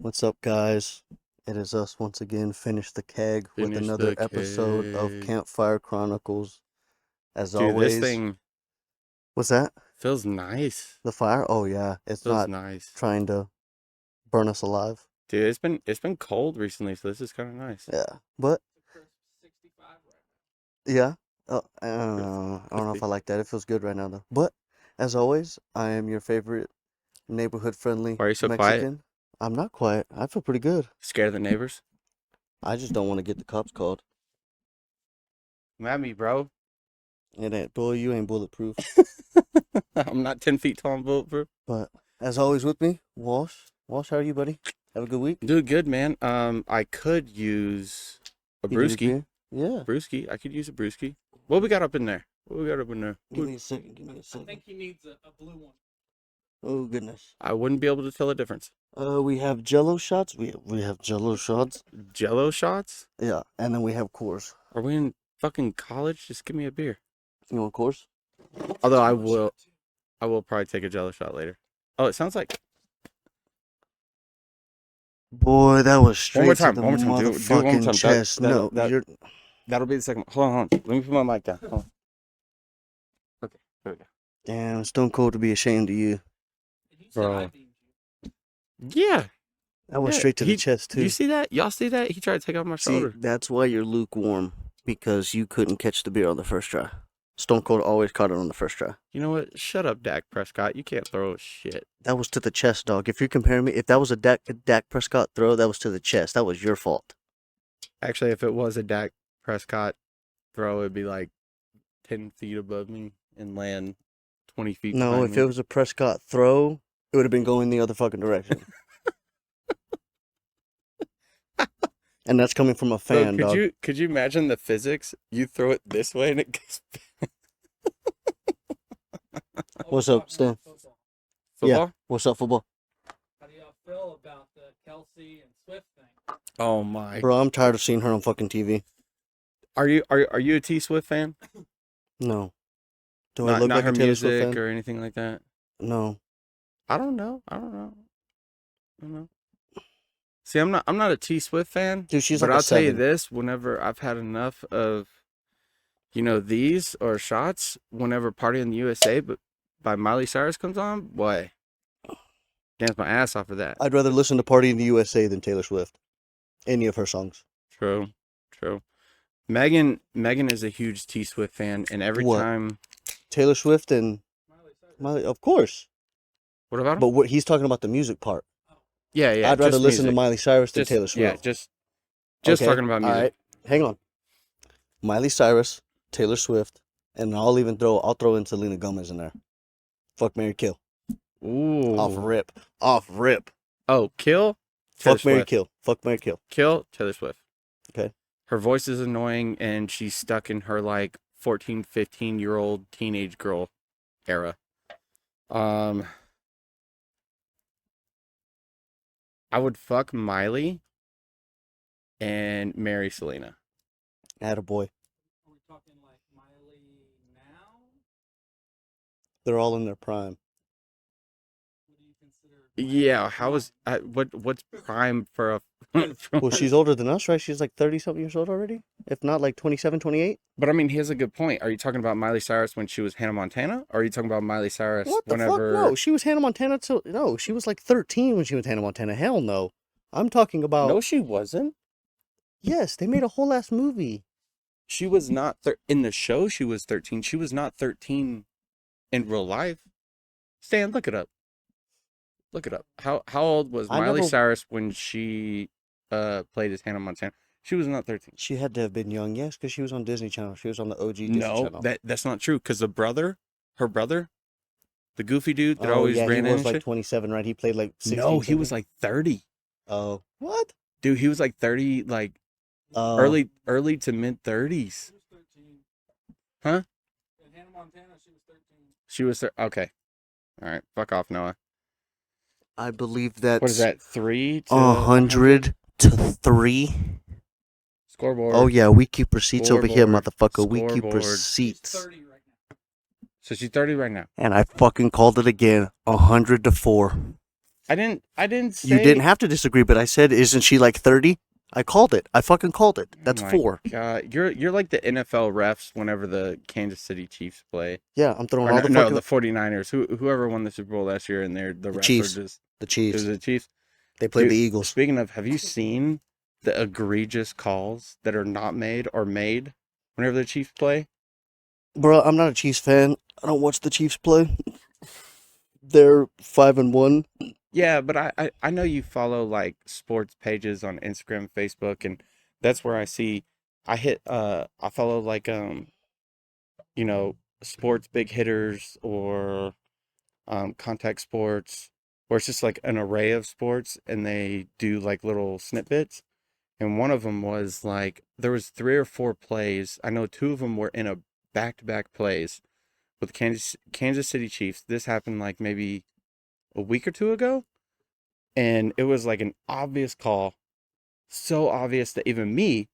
What's up, guys? It is us once again. Finish the keg with Finish another the episode of cake. Campfire Chronicles. As Dude, this always, thing what's that? feels nice. The fire? Oh yeah, it's Feels not nice. trying to burn us alive. Dude, it's been cold recently, so this is kind of nice. Yeah, but yeah, I don't know if I like that. It feels good right now though. But as always, I am your favorite neighborhood-friendly Why are you so quiet? Mexican. I'm not quiet. I feel pretty good. Scared of the neighbors? I just don't want to get the cops called. Come at me, bro. It ain't, boy, you ain't bulletproof. I'm not 10 feet tall and bulletproof. But as always with me, Walsh. Walsh, how are you, buddy? Have a good week. Doing good, man. I could use a You need a brewski. beer? Yeah. Brewski. I could use a brewski. What we got up in there? Give me a second. Give me a I second. think he needs a blue one. Oh goodness. I wouldn't be able to tell a difference. We have Jello shots. We have Jello shots. Jello shots? Yeah, and then we have Coors. Are we in fucking college? Just give me a beer. You want Coors? Although I will probably take a Jello shot later. Oh, it sounds like Boy, that was straight one more to time. the One more time. Do it one more motherfucking time. chest. No, you're. That'll be the second one. Hold on, hold on. Let me put my mic down. Hold on. Okay, there we go. Damn, Stone Cold to be ashamed of you. And he said Bro. I beamed you. Yeah. That was Yeah, straight to the chest Do you too. see that? Y'all see that? He tried to take off my See, shoulder. that's why you're lukewarm, because you couldn't catch the beer on the first try. Stone Cold always caught it on the first try. You know what? Shut up, Dak Prescott. You can't throw a shit. That was to the chest, dog. If you're comparing me, if that was a Dak Prescott throw, that was to the chest. That was your fault. Actually, if it was a Dak Prescott throw, it'd be like 10 feet above me and land 20 feet No, behind if me. it was a Prescott throw, it would have been going the other fucking direction. And that's coming from a So fan, dog. could you imagine the physics? You throw it this way and it goes What's up, Stan? Football. football? What's up, football? How do y'all feel about the Kelsey and Swift thing? Oh my. Bro, I'm tired of seeing her on fucking TV. Are you a T Swift fan? No. Do I Not, look not like her a Taylor Swift music fan? or anything like that? No. I don't know. See, I'm not a T Swift fan, Dude, she's but like a I'll tell you 7. this: whenever I've had enough of, these or shots, whenever "Party in the USA" but by Miley Cyrus comes on, boy, dance my ass off of that. I'd rather listen to Party in the USA than Taylor Swift. Any of her songs. True. Megan is a huge T Swift fan, and every What? time, Taylor Swift and Miley Cyrus. Miley, of course. what about him? But what he's talking about the music part. Yeah. I'd rather just listen to music. Miley Cyrus than Just- Taylor Swift. Yeah, just Okay, talking about music. All right, hang on. Miley Cyrus, Taylor Swift, and I'll throw in Selena Gomez in there. Fuck, marry, kill. Ooh. Off rip. Oh, kill. Taylor Fuck, marry, Swift. kill. Fuck, marry, kill. Kill Taylor Swift. Okay. Her voice is annoying, and she's stuck in her like 14, 15-year-old teenage girl era. I would fuck Miley and marry Selena. Attaboy. Are we talking like Miley now? They're all in their prime. What do you consider? Yeah, what's prime for a? Well, she's older than us, right? She's like 30-something years old already? If not, like 27, 28? But I mean, here's a good point. Are you talking about Miley Cyrus when she was Hannah Montana, or are you talking about Miley Cyrus What the whenever? fuck? No, she was Hannah Montana till... No, she was like 13 when she was Hannah Montana. Hell no. I'm talking about... No, she wasn't. Yes, they made a whole ass movie. She was not in the show. She was 13. She was not 13 in real life. Stan, look it up. Look it up. How old was I Miley never- Cyrus when she played as Hannah Montana? She was not 13. She had to have been young, yes, because she was on Disney Channel. She was on the OG Disney No, Channel. that's not true. Because her brother, the goofy dude that Oh, always yeah, ran he in was and like shit. 27, right? He played like 16. No, he was 17. like 30. Oh. What? Dude, he was like 30, like Oh. early to mid 30s. She was 13. Huh? In Hannah Montana, she was 13. She was okay. All right, fuck off, Noah. I believe that's... What is that? 3 to 100 to 3. Scoreboard. Oh, yeah, we keep receipts over here, Scoreboard. motherfucker. We keep Scoreboard. She's receipts. 30 right now. So she's 30 right now. And I fucking called it again. 100 to 4. I didn't say. You didn't have to disagree, but I said, isn't she like 30? I called it. I fucking called it. That's Oh my 4. God, you're like the NFL refs whenever the Kansas City Chiefs play. Yeah, I'm throwing Or all no, the no, fucking the 49ers. Whoever won the Super Bowl last year, and the the refs Chiefs. are just The it Chiefs. was the Chiefs. They played Dude, the Eagles. speaking of, have you seen the egregious calls that are not made or made whenever the Chiefs play? Bro, I'm not a Chiefs fan. I don't watch the Chiefs play. They're 5-1. Yeah, but I know you follow like sports pages on Instagram, Facebook, and that's where I see I follow like you know, sports big hitters or contact sports, or it's just like an array of sports, and they do like little snippets. And one of them was like there was 3 or 4 plays. I know 2 of them were in a back-to-back plays with Kansas City Chiefs. This happened like maybe a week or 2 ago, and it was like an obvious call, so obvious that even me,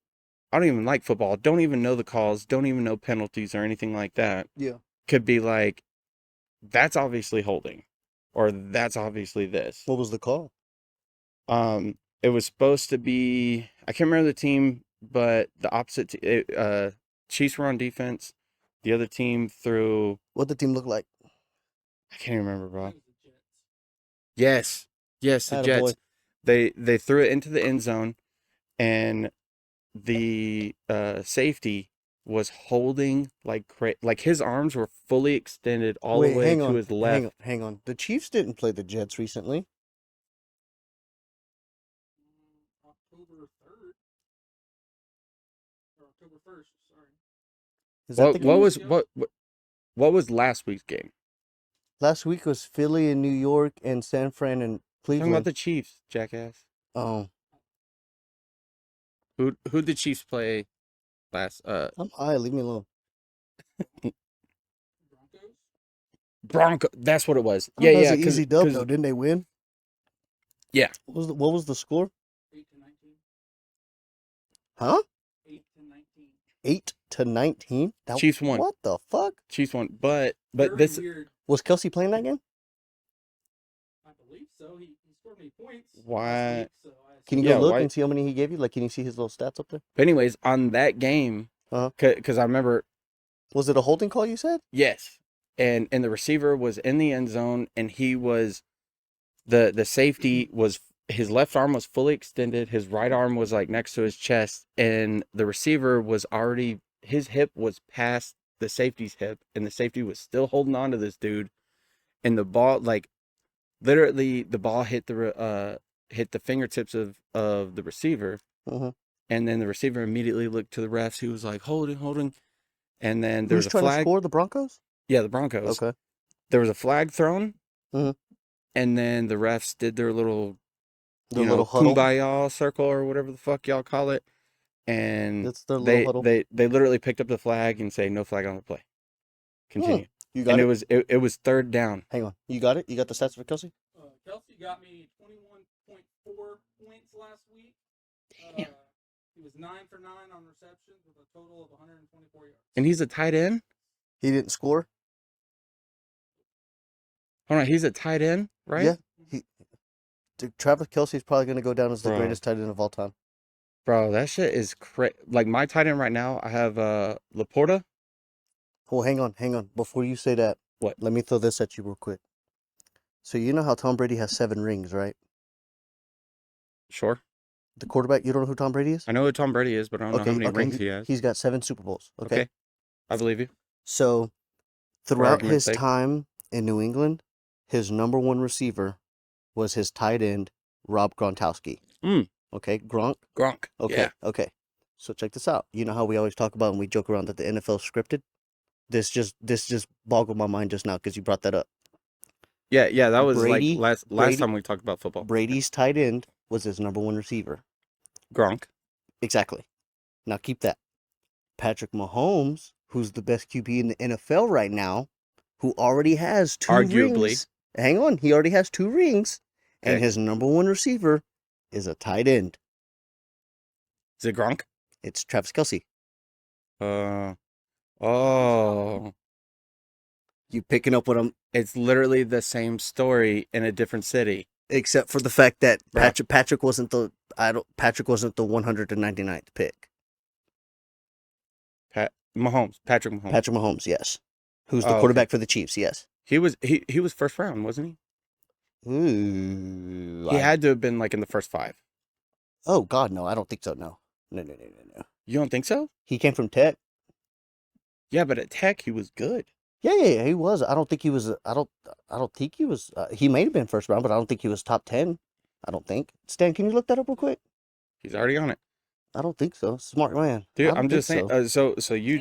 I don't even like football, don't even know the calls, don't even know penalties or anything like that, Yeah. could be like, that's obviously holding, or that's obviously this. What was the call? It was supposed to be, I can't remember the team, but the opposite, Chiefs were on defense. The other team threw, What the team look like? I can't even remember, bro. It was the Jets. Yes, the Jets. Attaboy. They threw it into the end zone, and the safety was holding like his arms were fully extended all Wait, the way hang to on. his left. Hang on. The Chiefs didn't play the Jets recently. October 3rd. Or October 1st, sorry. Is that the What game? was what was last week's game? Last week was Philly and New York and San Fran and Talking about Cleveland. the Chiefs, jackass. Oh, Who did Chiefs play last? I'm high. Leave me alone. Broncos? Bronco. That's what it was. Oh, Yeah, that was yeah. an easy dub though. Didn't they win? Yeah. What was the score? 8-19. Huh? 8-19. 8-19. Chiefs won. What the fuck? Chiefs won. But Very this weird. Was Kelsey playing that game? I believe so. He scored many points. Why- last week, so I Can you assume- go Yeah, look why- and see how many he gave you? Like, can you see his little stats up there? But anyways, on that game, Uh-huh. because I remember, Was it a holding call? You said? yes, and the receiver was in the end zone, and he was the safety was, his left arm was fully extended, his right arm was like next to his chest, and the receiver was already, his hip was past the safety's hip, and the safety was still holding on to this dude, and the ball, like literally the ball hit the fingertips of the receiver. Mm-hmm. And then the receiver immediately looked to the refs. He was like, holding. And then there Who's was a trying to flag. score? The Broncos? Yeah, the Broncos. Okay. There was a flag thrown. Mhm. And then the refs did their little, The you know, little huddle. kumbaya circle or whatever the fuck y'all call it. And That's their little huddle. they literally picked up the flag and say, no flag on the play. Continue. You got And it? it was third down. Hang on. You got it? You got the stats for Kelsey? Kelsey got me 21.4 points last week. Damn. He was 9 for 9 on receptions with a total of 124 yards. And he's a tight end? He didn't score? Hold on, he's a tight end, right? Yeah. Dude, Travis Kelsey's probably going to go down as the Bro. greatest tight end of all time. Bro, that shit is crazy. Like my tight end right now, I have Laporta. Oh, hang on. Before you say that, What? let me throw this at you real quick. So you know how Tom Brady has 7 rings, right? Sure. The quarterback, you don't know who Tom Brady is? I know who Tom Brady is, but I don't know how many rings he has. He's got 7 Super Bowls. Okay. Okay. I believe you. So throughout argument's his sake. time in New England, his number 1 receiver was his tight end, Rob Gronkowski. Mm. Okay, Gronk. Gronk. Okay, Yeah. okay. So check this out. You know how we always talk about and we joke around that the NFL is scripted? This just boggled my mind just now because you brought that up. Yeah, that was Brady- like last Brady- time we talked about football. Brady's tight end was his number 1 receiver. Gronk. Exactly. Now keep that. Patrick Mahomes, who's the best QB in the NFL right now, who already has 2 Arguably. rings. Hang on, he already has 2 rings, and Okay. his number 1 receiver is a tight end. Is it Gronk? It's Travis Kelsey. Oh. You picking up what I'm? It's literally the same story in a different city. Except for the fact that Right. Patrick wasn't the 199th pick. Patrick Mahomes. Patrick Mahomes, yes. Who's the Oh, okay. quarterback for the Chiefs? Yes. He was first round, wasn't he? Ooh, He had to have been like in the first 5. Oh God, no! I don't think so. No. You don't think so? He came from Tech. Yeah, but at Tech he was good. Yeah, he was. I don't think he was. I don't think he was. He may have been first round, but I don't think he was top 10. I don't think. Stan, can you look that up real quick? He's already on it, I don't think so. Smart man. dude. I don't I'm just think saying. so. So you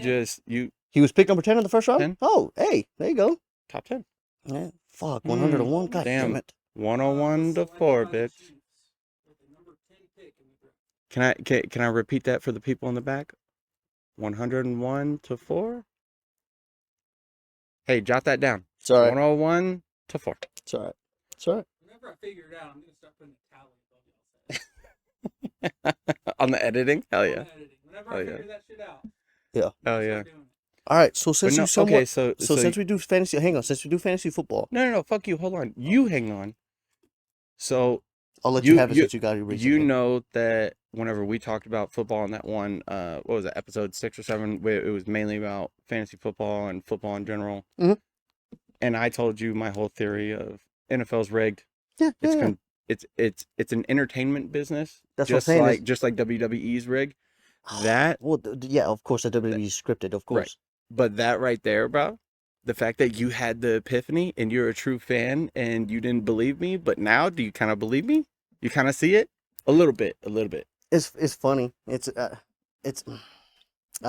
He was picked number 10 in the first round. 10? Oh, hey, there you go. top 10. Yeah, fuck, 101. God damn it. 101 to 4, bitch. Can I repeat that for the people in the back? 101 to 4. Hey, jot that down. It's all right. 101 to 4. It's all right. It's all right. Whenever I figure it out, I'm gonna start putting a tally above y'all. On the editing? Hell yeah. Editing. Whenever Oh, I yeah. figure that shit out. Yeah. I'm Oh gonna yeah. start doing it. All right. So But since no, you somewhat, okay, so since we do fantasy, hang on. Since we do fantasy football, no, fuck you. Hold on. You hang on. So I'll let you have it since you got it recently. you know that whenever we talked about football in that one, what was it, episode 6 or 7, where it was mainly about fantasy football and football in general. Mhm. And I told you my whole theory of NFL's rigged. Yeah, It's yeah. it's an entertainment business. That's what I'm just saying, like just like WWE's rigged. That Well, yeah, of course, the WWE is scripted, of course. But that right there, bro, the fact that you had the epiphany and you're a true fan and you didn't believe me, but now do you kind of believe me? You kind of see it? A little bit. It's funny. It's I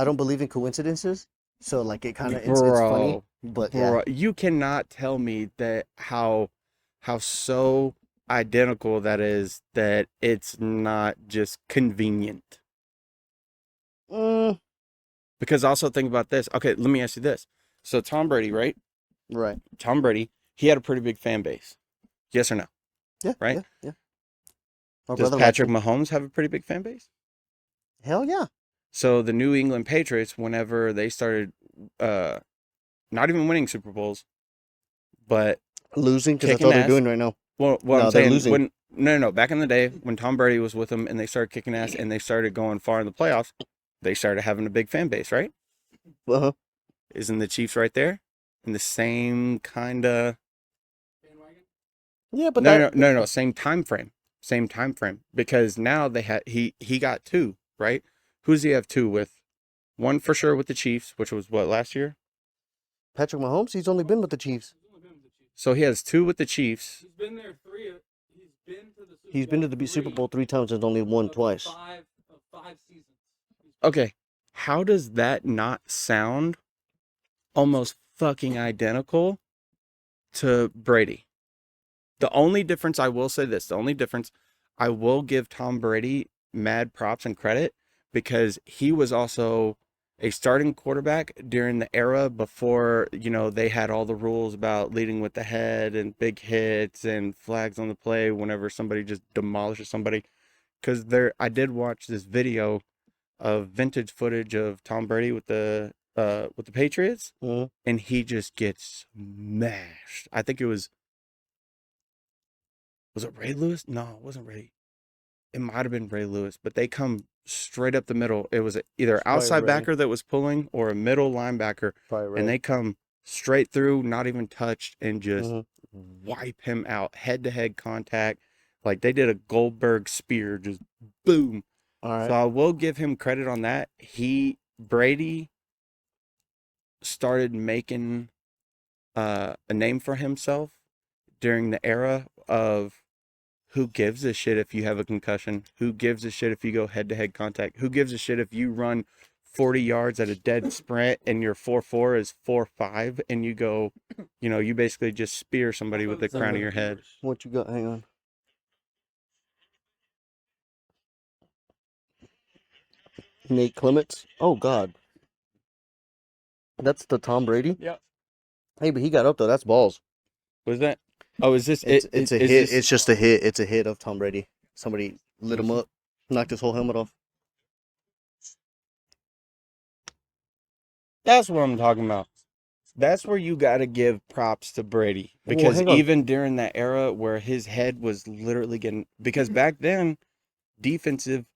don't believe in coincidences, so like it kind of it's funny, but yeah. Bro, you cannot tell me that how so identical that is, that it's not just convenient. Mm, Because also think about this. Okay, let me ask you this. So Tom Brady, right? right. Tom Brady, he had a pretty big fan base. Yes or no? Yeah. Right? Yeah. My Does brother likes Patrick him. Mahomes have a pretty big fan base? Hell yeah. So the New England Patriots, whenever they started not even winning Super Bowls, but Losing because that's kicking all they're ass. doing right now. Well, what No, I'm they're saying, losing. no, back in the day when Tom Brady was with them and they started kicking ass and they started going far in the playoffs, they started having a big fan base, right? Uh-huh. Isn't the Chiefs right there in the same kind of Bandwagon? Yeah, but no, same time frame, because now he got 2, right? Who's he have 2 with? One for sure with the Chiefs, which was what, last year? Patrick Mahomes, he's only been with the Chiefs. He's only been with the Chiefs. So he has 2 with the Chiefs. He's been there 3. He's been to the Super He's been to the Super Bowl 3 times and only won twice. 5 seasons. Okay, how does that not sound almost fucking identical to Brady? The only difference, I will say this, I will give Tom Brady mad props and credit, because he was also a starting quarterback during the era before, they had all the rules about leading with the head and big hits and flags on the play whenever somebody just demolishes somebody. Because I did watch this video of vintage footage of Tom Brady with the Patriots, Mhm. and he just gets smashed. I think it was it Ray Lewis? No, it wasn't Ray. It might have been Ray Lewis, but they come straight up the middle. It was either It's probably outside Ray. backer that was pulling or a middle linebacker, Probably and they come straight through, not even touched, and just Mhm. wipe him out, head-to-head contact. Like they did a Goldberg spear, just boom. All right. So I will give him credit on that. Brady started making a name for himself during the era of who gives a shit if you have a concussion? Who gives a shit if you go head-to-head contact? Who gives a shit if you run 40 yards at a dead sprint and your 4.4 is 4.5 and you go, you basically just spear somebody with the crown of your head. What you got? Hang on. Nate Clements. Oh God. That's the Tom Brady. Yep. Hey, but he got up though. That's balls. Was that? Oh, is this It's it? a Is hit. this- It's just a hit. It's a hit of Tom Brady. Somebody lit him up, knocked his whole helmet off. That's what I'm talking about. That's where you got to give props to Brady, Well, because hang on. even during that era where his head was literally getting, because back then defensive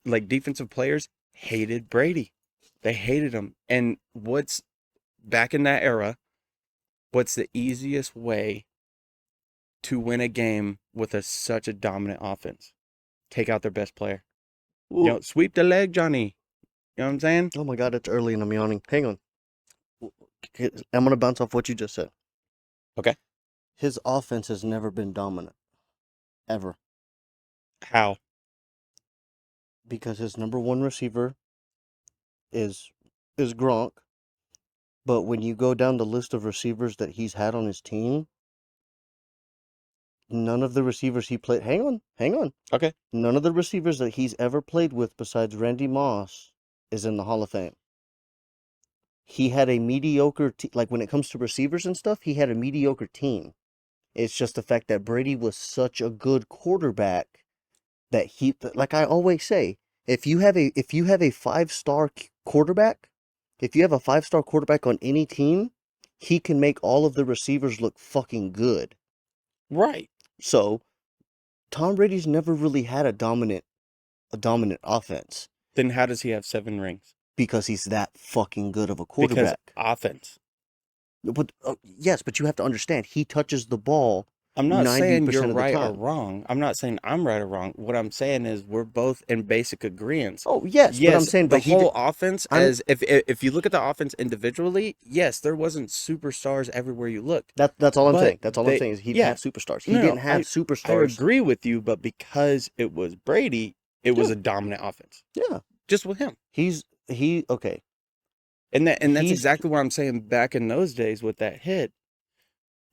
defensive players hated Brady. They hated him. And what's back in that era, what's the easiest way to win a game with such a dominant offense? Take out their best player. Well, Sweep the leg, Johnny. You know what I'm saying? oh my God, it's early and I'm yawning. Hang on. I'm gonna bounce off what you just said. Okay. His offense has never been dominant, ever, How? because his number one receiver is Gronk. But when you go down the list of receivers that he's had on his team, none of the receivers he played. Hang on. Okay. None of the receivers that he's ever played with besides Randy Moss is in the Hall of Fame. He had a mediocre like when it comes to receivers and stuff, he had a mediocre team. It's just the fact that Brady was such a good quarterback that like I always say, if you have a five-star quarterback, if you have a five-star quarterback on any team, he can make all of the receivers look fucking good. Right. So, Tom Brady's never really had a dominant offense Then how does he have 7 rings? because he's that fucking good of a Because quarterback. offense. But yes, but you have to understand, he touches the ball I'm not saying 90% you're of the right or time. wrong. I'm not saying I'm right or wrong. What I'm saying is we're both in basic agreement. Oh, yes, but I'm saying the but he whole offense, I'm- as if you look at the offense individually, yes, there wasn't superstars everywhere you looked. that's all I'm But saying. That's all I'm they- saying is he didn't yeah. have superstars. He No, didn't no, have I superstars. agree with you, but because it was Brady, it was Yeah. a dominant offense. Yeah. Just with him. Okay. And that's He's- exactly what I'm saying back in those days with that hit.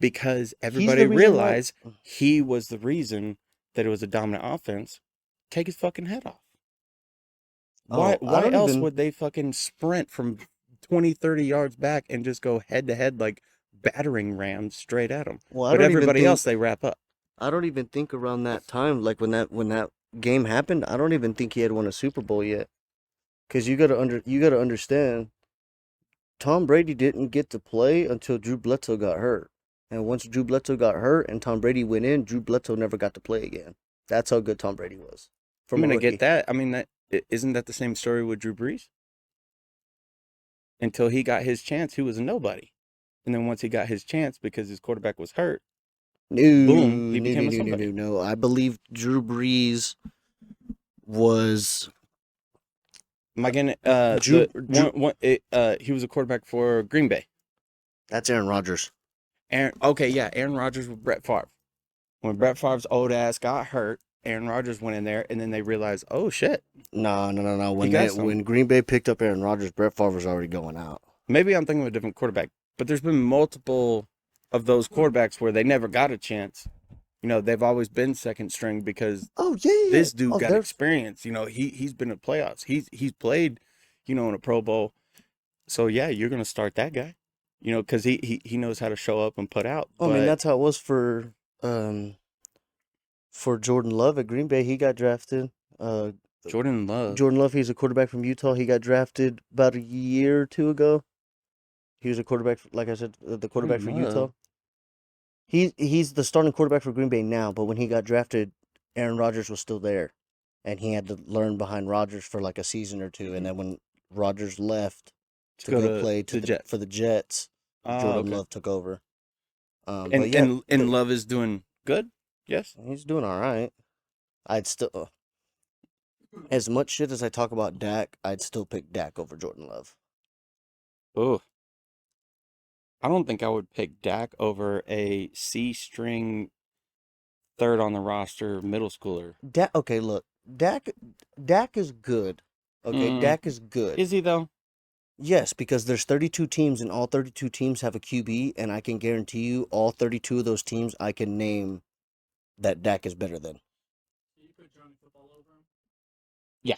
Because the everybody reason why- realized he was the reason that it was a dominant offense. Take his fucking head off. Why Oh, I don't else even- would they fucking sprint from 20, 30 yards back and just go head to head like battering rams straight at him? Well, I But don't even everybody think- else, they wrap up. I don't even think around that time, like when that game happened, I don't even think he had won a Super Bowl yet. Cause you gotta understand, Tom Brady didn't get to play until Drew Bledsoe got hurt. And once Drew Bledsoe got hurt and Tom Brady went in, Drew Bledsoe never got to play again. That's how good Tom Brady was. I'm a gonna rookie. get that. I mean, isn't that the same story with Drew Brees? Until he got his chance, he was a nobody. And then once he got his chance because his quarterback was hurt, No, boom, he became a somebody. no. I believe Drew Brees was Am I getting he was a quarterback for Green Bay. that's Aaron Rodgers. Aaron Rodgers with Brett Favre. When Brett Favre's old ass got hurt, Aaron Rodgers went in there, and then they realized, oh shit. No. He got some. When Green Bay picked up Aaron Rodgers, Brett Favre was already going out. Maybe I'm thinking of a different quarterback, but there's been multiple of those quarterbacks where they never got a chance. You know, they've always been second string because Oh yeah. this dude Oh, got there's- experience. You know, he's been in playoffs. He's played, in a Pro Bowl. So yeah, you're gonna start that guy. Because he knows how to show up and put out. I mean, that's how it was for Jordan Love at Green Bay. He got drafted. Jordan Love. Jordan Love, he's a quarterback from Utah. He got drafted about a year or two ago. He was a quarterback, like I said, the quarterback for Jordan Utah. Love. He's the starting quarterback for Green Bay now, but when he got drafted, Aaron Rodgers was still there, and he had to learn behind Rodgers for like a season or two. And then when Rodgers left to go play for the Jets, Jordan Love took over. And Love is doing good. Yes. He's doing all right. I'd still, as much shit as I talk about Dak, I'd still pick Dak over Jordan Love. Oh. I don't think I would pick Dak over a C string third on the roster middle schooler. Okay, look, Dak is good. Okay, Dak is good. Is he though? Yes, because there's 32 teams and all 32 teams have a QB, and I can guarantee you all 32 of those teams I can name that Dak is better than. You put Johnny Football over him? Yeah.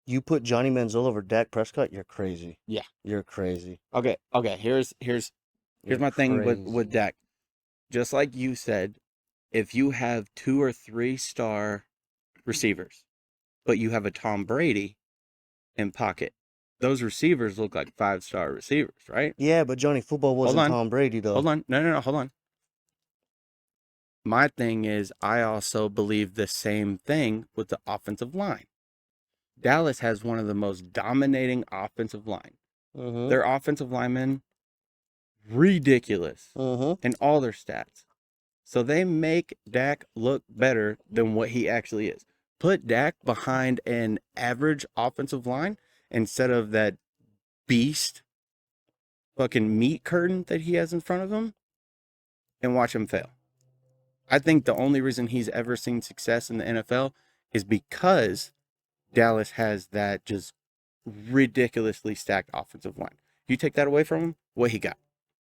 You put Johnny Manziel over Dak Prescott, you're crazy. Yeah. You're crazy. Okay. Here's You're my thing crazy. with Dak. Just like you said, if you have 2 or 3 star receivers, but you have a Tom Brady in pocket, those receivers look like 5-star receivers, right? Yeah, but Johnny, football wasn't on. Tom Brady though. Hold on. No, hold on. My thing is, I also believe the same thing with the offensive line. Dallas has one of the most dominating offensive line. Mm-hmm. Their offensive linemen, ridiculous Mm-hmm. in all their stats. So they make Dak look better than what he actually is. Put Dak behind an average offensive line instead of that beast fucking meat curtain that he has in front of him and watch him fail. I think the only reason he's ever seen success in the NFL is because Dallas has that just ridiculously stacked offensive line. You take that away from him, what he got?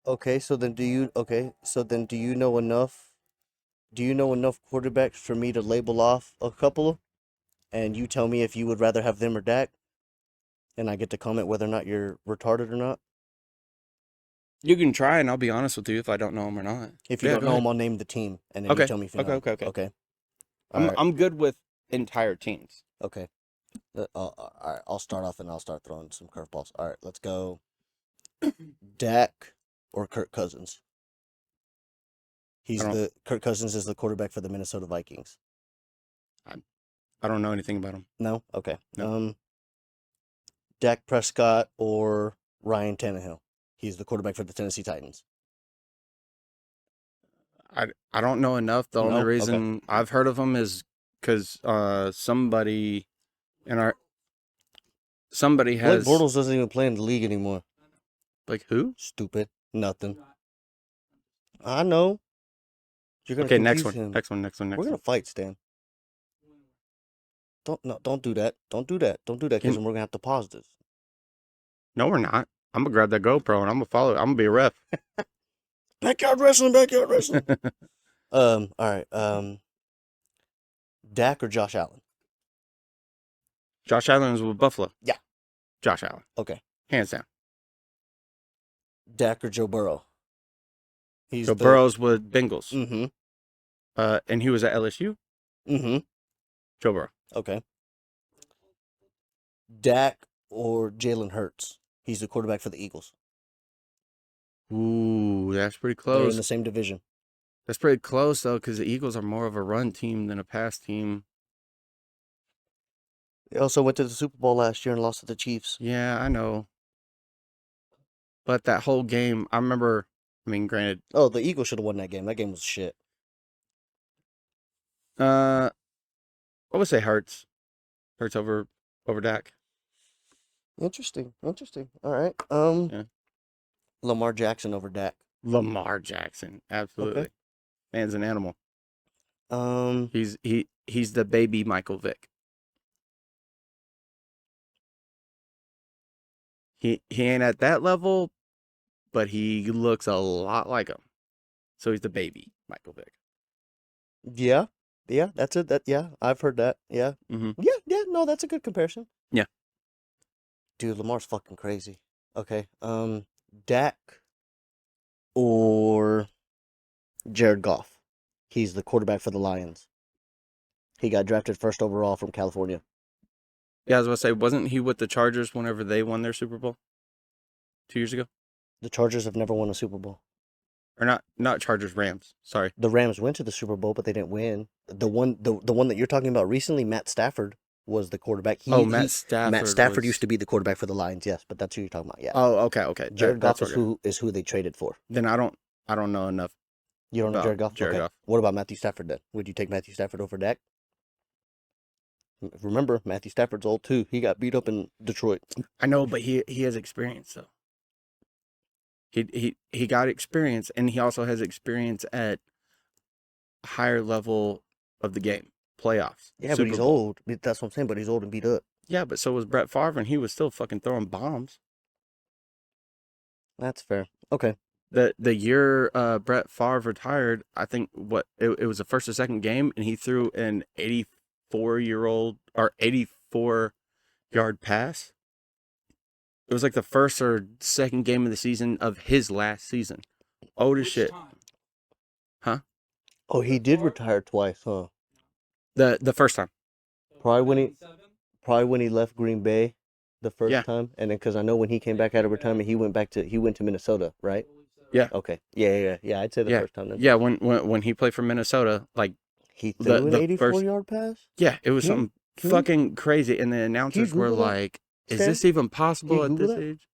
Okay, so then do you know enough? Do you know enough quarterbacks for me to label off a couple? And you tell me if you would rather have them or Dak? And I get to comment whether or not you're retarded or not? You can try, and I'll be honest with you if I don't know him or not. If you Yeah, don't go know ahead. them, I'll name the team, and then you Okay, tell me if you know okay, 'em. okay. Okay. I'm Alright, I'm good with entire teams. okay. All right, I'll start off and I'll start throwing some curveballs. All right, let's go. Dak or Kirk Cousins? I don't Kirk Cousins is the quarterback for the Minnesota Vikings. I don't know anything about him. No? Okay. No. Dak Prescott or Ryan Tannehill? He's the quarterback for the Tennessee Titans. I don't know enough. The only No? Okay. reason I've heard of him is because somebody Blake has Bortles doesn't even play in the league anymore. like who? Stupid. Nothing. I know. You're gonna Okay, confuse next one. him. Next one. We're gonna fight, Stan. Don't do that. Don't do that. Don't do that, because Can- we're gonna have to pause this. No, we're not. I'm gonna grab that GoPro and I'm gonna follow it. I'm gonna be a ref. Backyard wrestling. Backyard wrestling. All right. Dak or Josh Allen? Josh Allen is with Buffalo. Yeah. Josh Allen, Okay. hands down. Dak or Joe Burrow? He's So Burrow's with Bengals. Mm-hmm. And he was at LSU. Mm-hmm. Joe Burrow. Okay. Dak or Jalen Hurts? He's the quarterback for the Eagles. Ooh, that's pretty They're in close. the same division. That's pretty close though, because the Eagles are more of a run team than a pass team. They also went to the Super Bowl last year and lost to the Chiefs. Yeah, I know. But that whole game, I remember. I mean, granted, Oh, the Eagles should have won that game. That game was shit. I would say Hurts over Dak. Interesting. Interesting. All right. Yeah. Lamar Jackson over Dak. Lamar Jackson, absolutely. Man's an animal. He's the baby Michael Vick. He ain't at that level, but he looks a lot like him. So he's the baby Michael Vick. Yeah. Yeah, that's it. Yeah, I've heard that. Yeah. Mm-hmm. Yeah, no, that's a good comparison. Yeah. Dude, Lamar's fucking crazy. Okay. Dak or Jared Goff? He's the quarterback for the Lions. He got drafted first overall from California. Yeah, I was about to say, wasn't he with the Chargers whenever they won their Super Bowl 2 years ago? The Chargers have never won a Super Bowl. Or not Chargers, Rams. Sorry. The Rams went to the Super Bowl, but they didn't win. The one that you're talking about recently, Matt Stafford, was the quarterback. Matt Stafford. Matt Stafford used to be the quarterback for the Lions, yes, but that's who you're talking about. Yeah. Oh, okay. Jared Goff That's is who they traded for. Then I don't know enough. You don't know about Jared Goff? Jared Okay. Goff. What about Matthew Stafford then? Would you take Matthew Stafford over Dak? Remember, Matthew Stafford's old too. He got beat up in Detroit. I know, but he has experience though. He got experience, and he also has experience at a higher level of the game, playoffs. Yeah, Super but he's Bowl. old. That's what I'm saying. But he's old and beat up. Yeah, but so was Brett Favre, and he was still fucking throwing bombs. That's fair. Okay. The year Brett Favre retired, I think it was the first or second game, and he threw an 84-yard pass. It was like the first or second game of the season of his last season. Old as shit. Huh? Oh, he did retire twice, huh? The first time. Probably when he left Green Bay, the first Yeah. time, and then because I know when he came back out of retirement, he went to Minnesota, right? Yeah. Okay. Yeah. I'd say the Yeah. first time then. Yeah, when he played for Minnesota, like He threw an the 84-yard pass. yeah, it was Can you- something can you- fucking crazy, and the announcers were Google that, like, "Is Stan? this even Can possible you at Google this that? age?"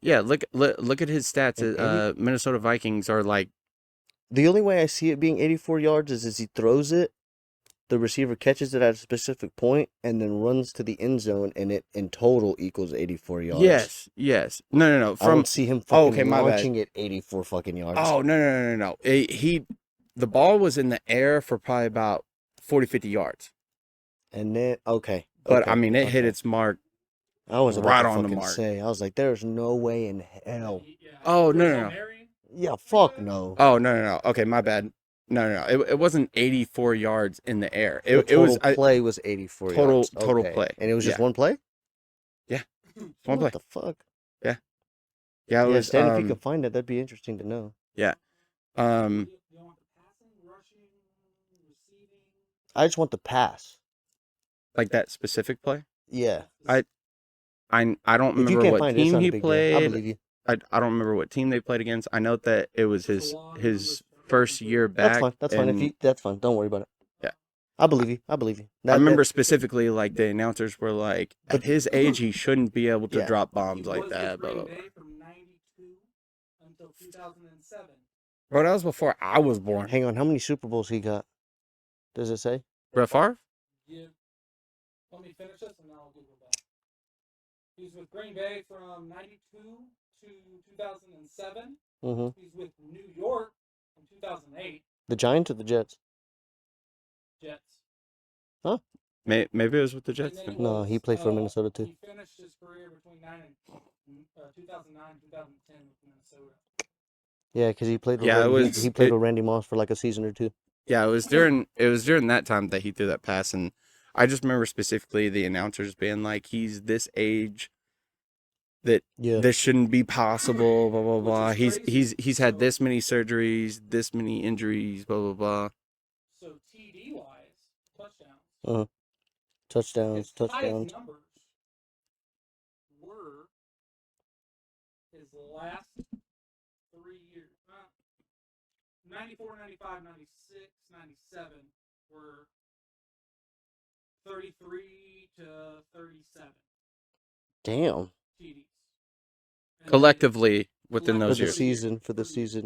Yeah, look at his stats. And Minnesota Vikings are like, The only way I see it being 84 yards is he throws it, the receiver catches it at a specific point, and then runs to the end zone, and it in total equals 84 yards. yes. No. I don't see him Oh, fucking okay, my bad. launching it 84 fucking yards. Oh, no. The ball was in the air for probably about 40, 50 yards. And then, okay. But, okay, I mean, it hit okay. its mark. I was about right to on the fucking mark. say, I was like, there's no way in hell. Oh, no. Yeah, fuck no. Oh, no. Okay, my bad. No. It wasn't 84 yards in the air. The It total was play was 84 total- yards. total Okay. play. And it was just Yeah. one play? one play. What the fuck? Yeah, it Yeah, was. Stan, if you can find it, that'd be interesting to know. I just want the pass. Like that specific play. Yeah. I don't If you remember can't what find it, it's team not a he big deal. I played. believe you. I don't remember what team they played against. I know that it was his first year back. That's fine. and That's fine. Don't worry about it. Yeah. I believe you. I remember specifically, like, the announcers were like, at his age, he shouldn't be able to Yeah. drop bombs like that. Blah, blah, blah. From 92 until 2007. Bro, that was before I was born. Hang on, how many Super Bowls he got? Does it say? Brett Favre? Let me finish this and then I'll Google that. He's with Green Bay from 92 to 2007. Mm-hmm. He's with New York from 2008. The Giants or the Jets? Jets. Maybe it was with the Jets. And then then. No, he played for Minnesota too. He finished his career between 2009 and 2010 with Minnesota. Yeah, because he played. With Yeah, he played with Randy Moss for like a season or two. Yeah, it was during that time that he threw that pass, and I just remember specifically the announcers being like, "He's this age, that Yeah. this shouldn't be possible." Blah blah Which blah. is crazy. He's had this many surgeries, this many injuries. Blah blah blah. So TD wise, touchdowns. Touchdowns. His highest numbers were his last 3 years. 94, 95, 96, 97 were 33 to 37 Damn. TDs. And Collectively within For those the years. season.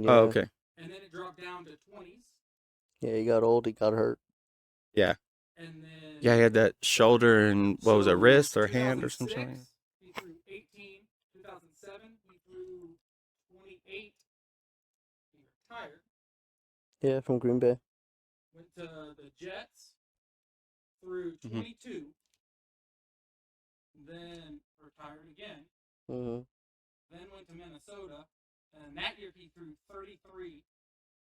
Yeah. Oh, okay. Then it dropped down to 20s. Yeah, he got old. He got hurt. And then Yeah, he had that shoulder and what was it, so wrist or hand or 2006, something? He threw 18. 2007, he threw 28. He retired. Yeah, from Green Bay. Went to the Jets. Threw Mhm. 22. Then retired again. Mm-hmm. Then went to Minnesota. And that year he threw 33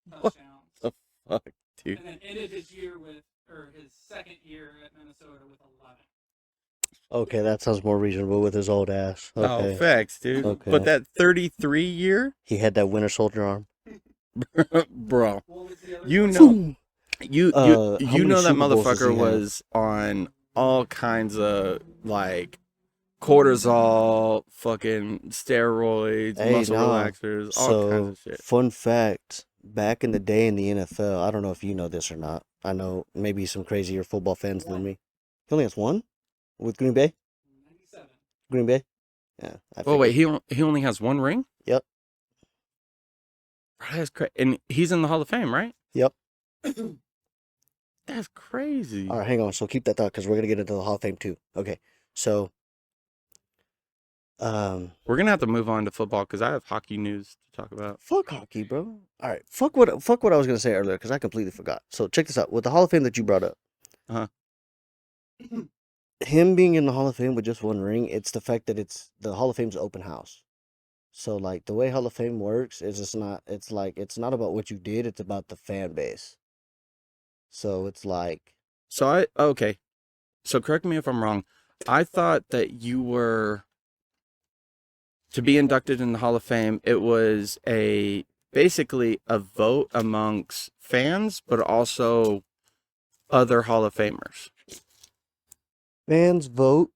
What touchdowns. the fuck, dude? And then ended his second year at Minnesota with 11. Okay, that sounds more reasonable with his old ass. Okay. Oh, facts, dude. Okay. But that 33 year, He had that winter soldier arm. bro. What was the other You question? know, you How you many know that Super Bowls does he motherfucker have? was on all kinds of like cortisol, fucking steroids, Hey, muscle nah. relaxers, all kinds So, of shit. fun fact, back in the day in the NFL, I don't know if you know this or not. I know maybe some crazier football fans than me. He only has one? With Green Bay? 97. Green Bay? Yeah. Oh wait, he only has one ring? Yep. Bro, that's crazy. And he's in the Hall of Fame, right? Yep. That's crazy. All right, hang on. So keep that thought because we're going to get into the Hall of Fame too. Okay. So, We're gonna have to move on to football because I have hockey news to talk about. fuck hockey, bro. All right. Fuck what I was going to say earlier because I completely forgot. So check this out. With the Hall of Fame that you brought up. Uh-huh. Him being in the Hall of Fame with just one ring, it's the fact that it's the Hall of Fame's open house. So like the way Hall of Fame works is it's not about what you did, it's about the fan base. So it's like Okay. So correct me if I'm wrong. I thought that you were to be inducted in the Hall of Fame. It was basically a vote amongst fans, but also other Hall of Famers. fans vote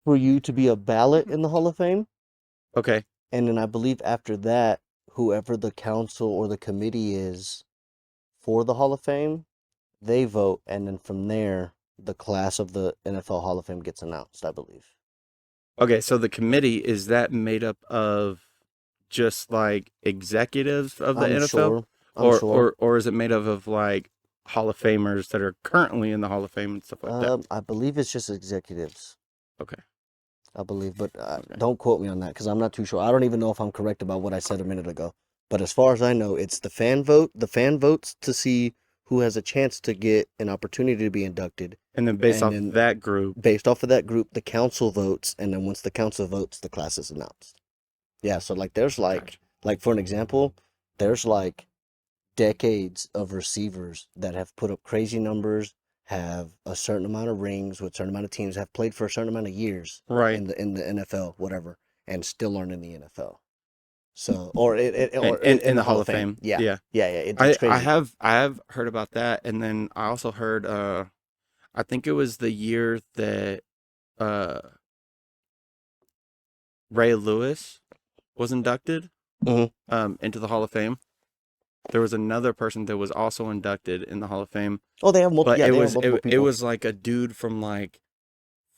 for you to be a ballot in the Hall of Fame. Okay. And then I believe after that, whoever the council or the committee is for the Hall of Fame, they vote. And then from there, the class of the NFL Hall of Fame gets announced, I believe. Okay, so the committee, is that made up of just like executives of the I'm NFL? sure. I'm sure. Or is it made up of like Hall of Famers that are currently in the Hall of Fame and stuff like that? I believe it's just executives. Okay. I believe, but Okay. don't quote me on that because I'm not too sure. I don't even know if I'm correct about what I said a minute ago. But as far as I know, it's the fan vote. The fan votes to see who has a chance to get an opportunity to be inducted. And then based And off then that group, based off of that group, the council votes, and then once the council votes, the class is announced. Yeah, so like there's gotcha. like for an example, there's like decades of receivers that have put up crazy numbers, have a certain amount of rings with a certain amount of teams, have played for a certain amount of years Right. in the NFL, whatever, and still aren't in the NFL. So or In in the the Hall Hall of of Fame. Fame. Yeah. Yeah. Yeah, yeah. It's I crazy. have heard about that, and then I also heard I think it was the year that uh Ray Lewis was inducted Mhm. into the Hall of Fame. There was another person that was also inducted in the Hall of Fame, Oh, they have multiple. but Yeah, it they have was multiple it people. was like a dude from like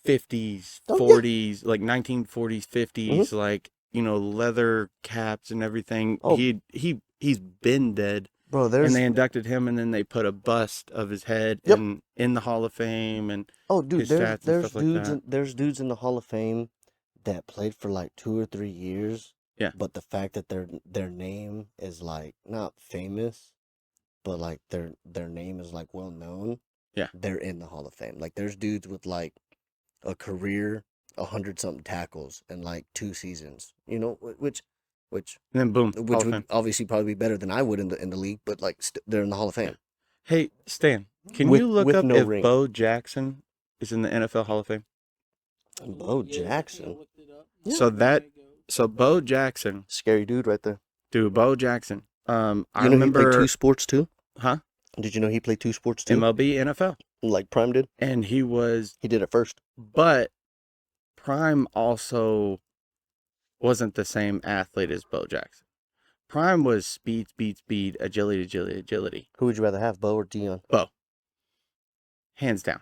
50s, Oh, yeah. 40s, like 1940s, 50s, like, you know, leather caps and everything. Oh. He's been dead. Bro, And there's they inducted him, and then they put a bust of his head Yep. in the Hall of Fame and Oh, dude, his stats and there's stuff like that. there's dudes in the Hall of Fame that played for like 2 or 3 years. Yeah. But the fact that their name is like not famous, but like their name is like well known. Yeah. They're in the Hall of Fame. Like there's dudes with like a career 100-something tackles in like 2 seasons. You know, which And then boom, Hall which of would Fame. obviously probably be better than I would in the league, but like they're in the Hall of Fame. Hey, Stan, can With- you look with up no if ring. Bo Jackson is in the NFL Hall of Fame? Bo Jackson. Yeah. So Bo Jackson, Scary dude right there. dude, Bo Jackson. I You know he remember, played 2 sports too? huh? Did you know he played 2 sports too? MLB, NFL, Like Prime did? and he He did it first. but Prime also wasn't the same athlete as Bo Jackson. Prime was speed, agility. Who would you rather have, Bo or Dion? Bo. Hands down.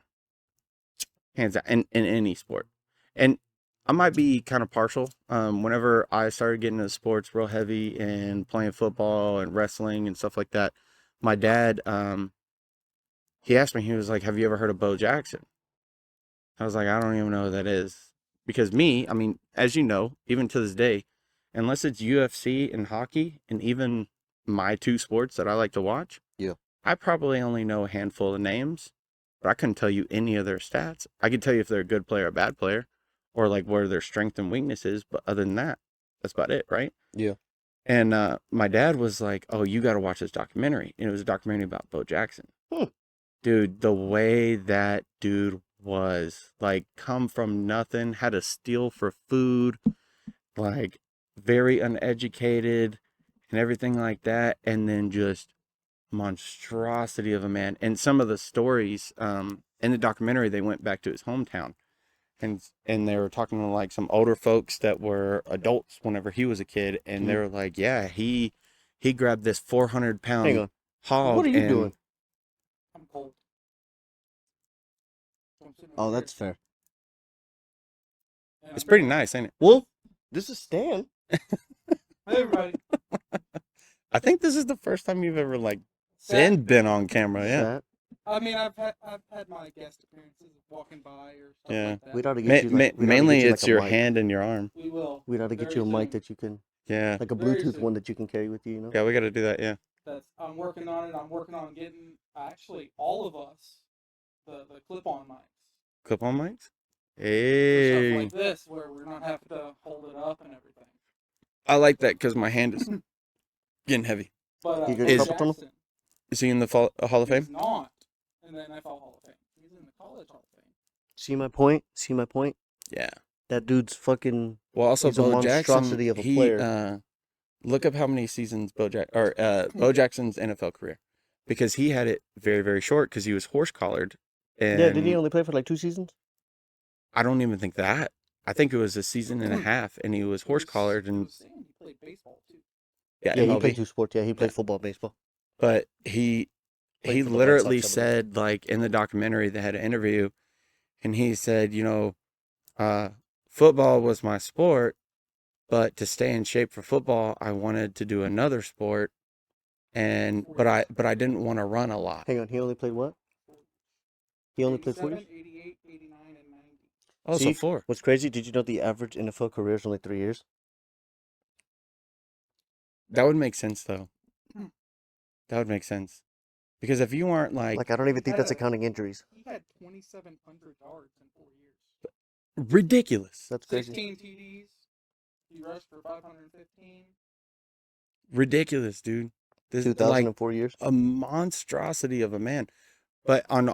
In any sport. And I might be kind of partial. Whenever I started getting into sports real heavy and playing football and wrestling and stuff like that, my dad, he asked me, he was like, have you ever heard of Bo Jackson? I was like, I don't even know who that is. Because me, I mean, as you know, even to this day, unless it's UFC and hockey, and even my 2 sports that I like to watch, Yeah. I probably only know a handful of names, but I couldn't tell you any of their stats. I could tell you if they're a good player or a bad player, or like where their strength and weakness is, but other than that, that's about it, right? Yeah. And my dad was like, oh, you got to watch this documentary. And it was a documentary about Bo Jackson. Dude, the way that dude was, like, come from nothing, had to steal for food, like, very uneducated and everything like that, and then just monstrosity of a man. And some of the stories in the documentary, they went back to his hometown, and they were talking to like some older folks that were adults whenever he was a kid, and they were like, yeah, he grabbed this 400-pound Hang on. hog. What are you and doing? I'm cold. Oh, that's fair. And It's I'm pretty cold. nice, ain't it? Well, this is Stan. Hey, everybody. I think this is the first time you've ever like been on camera. Yeah. Sat. I mean, I've had my guest appearances walking by or stuff Yeah. like that. We'd ought to get you like we'd oughta Mainly get you it's like a your mic. hand and your arm. We will. We'd ought to get Very you a mic soon. that you can Yeah. like a Very Bluetooth soon. one that you can carry with you, you know? Yeah, we got to do that. Yeah. I'm working on it. I'm working on getting actually all of us the clip-on mics Clip on mics. for Hey. stuff like this, where we're not having to hold it up and everything. I like that because my hand is getting heavy. But You Bo good carpal tunnel? Jackson, Is he in the Hall of he's Fame? not in the NFL Hall of Fame. He's in the College Hall of Fame. See my point? See my point? Yeah. That dude's fucking Well, also He's a Bo Jackson. monstrosity of a player. Look up how many seasons Bo Jackson's NFL career, because he had it very, very short because he was horse collared. And yeah, didn't he only play for like 2 seasons? I don't even think that. I think it was a season and a half, and he was horse collared He and was saying he played baseball too. yeah, Yeah, he MLB. played 2 sports. Yeah, he played Yeah. football, baseball. But he Played for the White literally Sox, I believe. said, like, in the documentary, they had an interview, and he said, football was my sport, but to stay in shape for football, I wanted to do another sport, but I didn't want to run a lot. Hang on, he only played what? He only played 4 years? 88, 89, and 90. Oh, so See, 4. what's crazy, did you know the average NFL career is only 3 years? That would make sense, though. That would make sense. Because if you aren't Like, I don't even think that's accounting injuries. He had 2,700 yards in 4 years. ridiculous, That's crazy. 16 TDs. He rushed for 515. ridiculous, dude. This is 2,000 like in 4 years. a monstrosity of a man. But on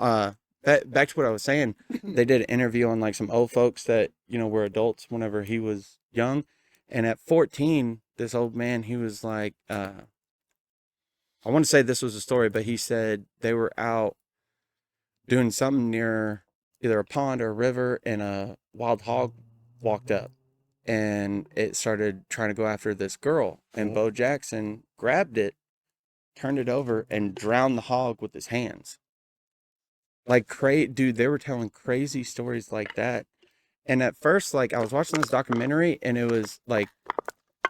back to what I was saying, they did an interview on like some old folks that were adults whenever he was young, and at 14, this old man, he was like, I want to say this was a story, but he said they were out doing something near either a pond or a river, and a wild hog walked up, and it started trying to go after this girl, and Bo Jackson grabbed it, turned it over, and drowned the hog with his hands. Like, dude, they were telling crazy stories like that. And at first, like, I was watching this documentary, and it was like,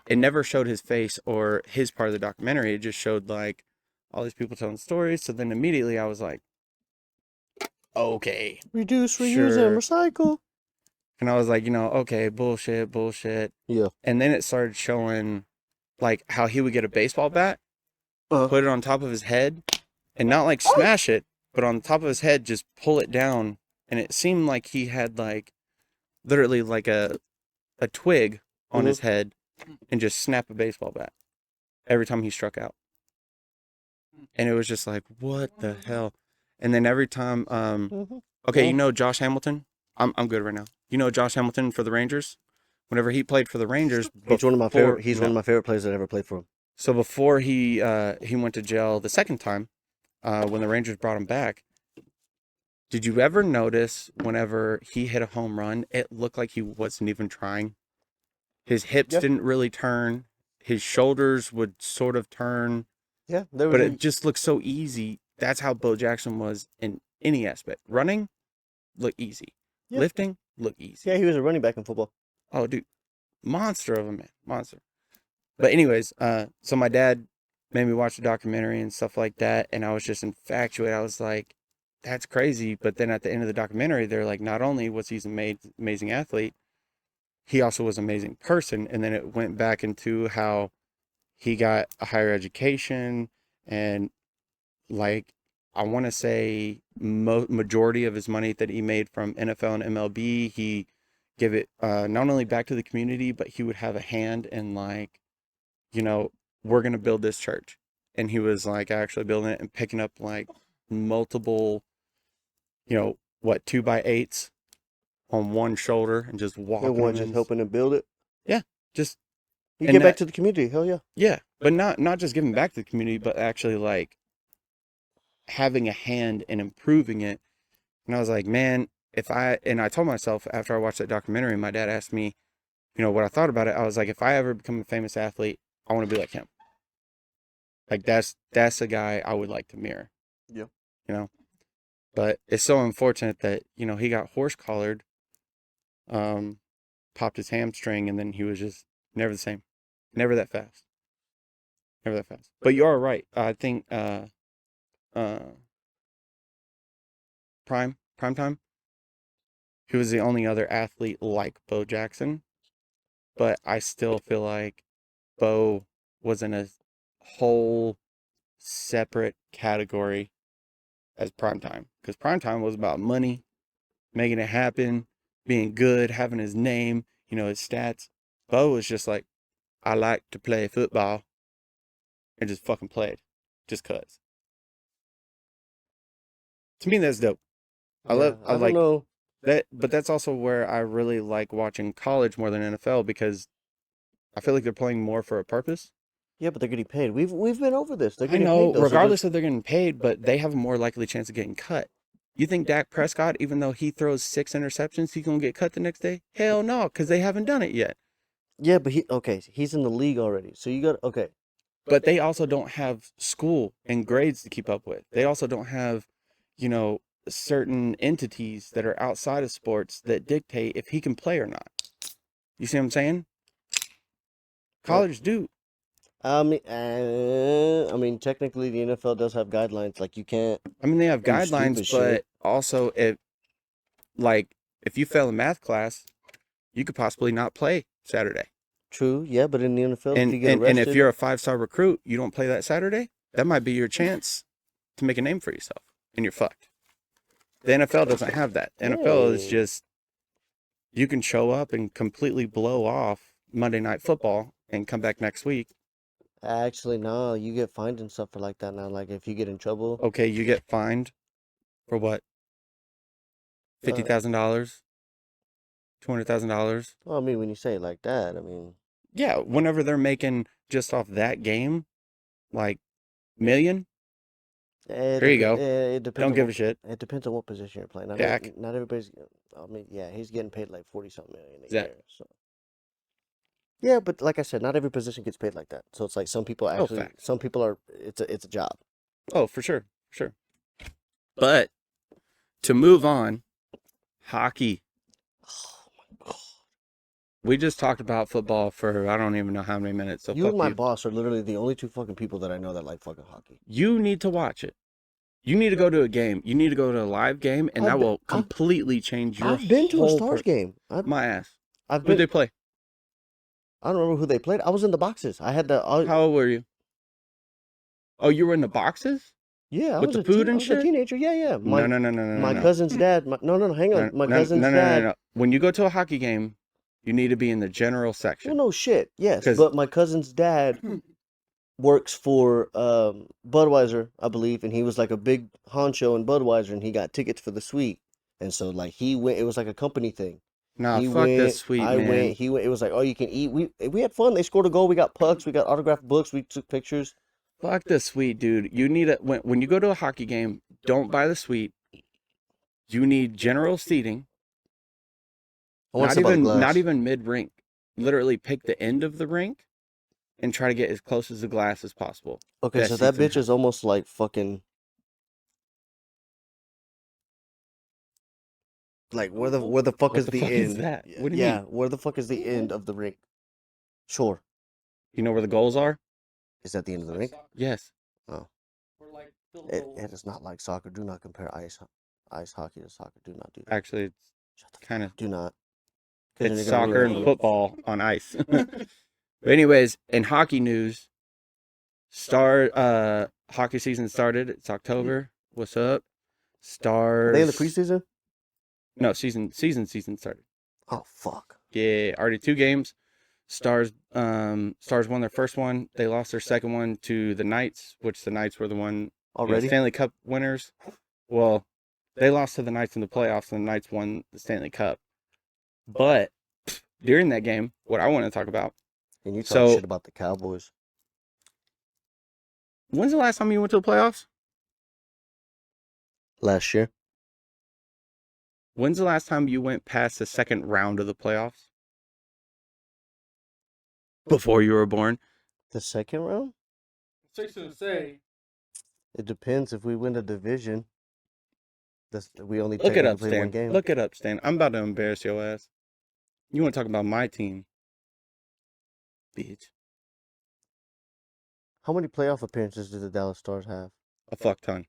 it never showed his face or his part of the documentary. It just showed like all these people telling stories. So then immediately I was like, okay. Reduce, reuse, Sure. and recycle. And I was like, okay, bullshit. Yeah. And then it started showing like how he would get a baseball bat, put it on top of his head, and not like smash it, but on top of his head, just pull it down. And it seemed like he had like literally like a twig on his head and just snap a baseball bat every time he struck out. And it was just like, what the hell? And then every time, okay, Josh Hamilton? I'm good right now. Josh Hamilton for the Rangers? Whenever he played for the Rangers, He's one of my favorite. He's one of my favorite players that ever played for him. So before he went to jail the second time, when the Rangers brought him back, did you ever notice whenever he hit a home run, it looked like he wasn't even trying? His hips didn't really turn. His shoulders would sort of turn. Yeah, but it just looked so easy. That's how Bo Jackson was in any aspect. Running, look easy. Yeah. Lifting, look easy. Yeah, he was a running back in football. Oh, dude. Monster of a man. Monster. But anyways, so my dad made me watch the documentary and stuff like that, and I was just infatuated. I was like, that's crazy. But then at the end of the documentary, they're like, not only was he an amazing athlete, he also was an amazing person. And then it went back into how he got a higher education, and like, I want to say majority of his money that he made from NFL and MLB, he gave it not only back to the community, but he would have a hand in like, we're going to build this church. And he was like actually building it and picking up like multiple, 2x8s on one shoulder and just walking. And one just helping to build it. Yeah. Just. You give back to the community. Hell yeah. Yeah. But not just giving back to the community, but actually like having a hand in improving it. And I was like, man, and I told myself after I watched that documentary, my dad asked me, what I thought about it. I was like, if I ever become a famous athlete, I want to be like him. Like that's a guy I would like to mirror. Yeah. But it's so unfortunate that, he got horse collared, popped his hamstring, and then he was just never the same. Never that fast. Never that fast. But you are right. I think prime time, he was the only other athlete like Bo Jackson. But I still feel like Bo was in a whole separate category as prime time. Because prime time was about money, making it happen, being good, having his name, his stats. Bo was just like, I like to play football, and just fucking played. Just cuz. To me, that's dope. I like know. that, but that's also where I really like watching college more than NFL, because I feel like they're playing more for a purpose. Yeah, but they're getting paid. We've been over this. They're I getting know, paid, though, regardless of they're getting paid, but they have a more likely chance of getting cut. You think Dak Prescott, even though he throws 6 interceptions, he's going to get cut the next day? Hell no, because they haven't done it yet. Yeah, but he's in the league already. So you got okay. But they also don't have school and grades to keep up with. They also don't have, certain entities that are outside of sports that dictate if he can play or not. You see what I'm saying? College do. Technically the NFL does have guidelines. Like you can't. I mean, they have do guidelines, stupid but shit. also if you fail a math class, you could possibly not play Saturday. True, yeah, but in the NFL, if And you get and arrested, if you're a 5-star recruit, you don't play that Saturday, that might be your chance to make a name for yourself, and you're fucked. The NFL doesn't have that. The NFL is Hey. just, you can show up and completely blow off Monday Night Football and come back next week. Actually, no, you get fined and stuff for like that now. Like if you get in trouble, Okay, you get fined for what? $50,000? $200,000? well, when you say it like that, Yeah, whenever they're making just off that game, like million, here you go. It depends. Don't give a shit. It depends on what position you're playing. Dak. Not everybody's. Yeah, he's getting paid like 40-something million a Zach. year. So. Yeah, but like I said, not every position gets paid like that. So it's like some people actually, facts. some people are. It's a job. Oh, for sure. But to move on, hockey. Oh my god! We just talked about football for I don't even know how many minutes. So You fuck and my you. boss are literally the only two fucking people that I know that like fucking hockey. You need to watch it. You need to go to a game. You need to go to a live game, and that will completely change your I've been to a whole Stars game. My ass. I've Who'd been. they play? I don't remember who they played. I was in the boxes. I had the. How old were you? Oh, you were in the boxes? Yeah, I With was the a food I and was a shit? teenager. Yeah. No. My cousin's dad. No, hang on. My cousin's dad. No. When you go to a hockey game, you need to be in the general section. Well, no shit. Yes, 'Cause- but my cousin's dad works for Budweiser, I believe, and he was like a big honcho in Budweiser, and he got tickets for the suite, and so like he went. It was like a company thing. Nah, He fuck went. this sweet I man. went. He went. It was like, oh, you can eat. We had fun. They scored a goal. We got pucks. We got autographed books. We took pictures. Fuck the suite, dude. You need when you go to a hockey game, don't buy the suite. You need general seating. I want to sit by the glass. Not even mid rink. Literally pick the end of the rink and try to get as close as the glass as possible. Okay, Best so that seats in bitch is almost like fucking. Like where the fuck What is the the fuck end? is that? What do you Yeah, mean? where the fuck is the end of the rink? Sure. You know where the goals are? Is that the end of the rink? Yes. Oh. We're like field It goals. is not like soccer. Do not compare ice hockey to soccer. Do not do that. Actually, it's Shut the fuck kind of up. Do not. 'Cause then it's you're gonna soccer ruin and it. football on ice. But anyways, in hockey news, hockey season started. It's October. What's up? Are Stars. they in the preseason? No, season started. Oh fuck. Yeah, already 2 games. Stars won their first one. They lost their second one to the Knights, which the Knights were the one Already? Stanley Cup winners. Well, they lost to the Knights in the playoffs, and the Knights won the Stanley Cup. But during that game, what I want to talk about. And you talk So- shit about the Cowboys. When's the last time you went to the playoffs? Last year. When's the last time you went past the second round of the playoffs? Before you were born? The second round? Safe to say, It depends if we win a division. We only Look it up, technically play one Stan. game. Look it up, Stan. I'm about to embarrass your ass. You want to talk about my team? Bitch. How many playoff appearances do the Dallas Stars have? A fuck ton.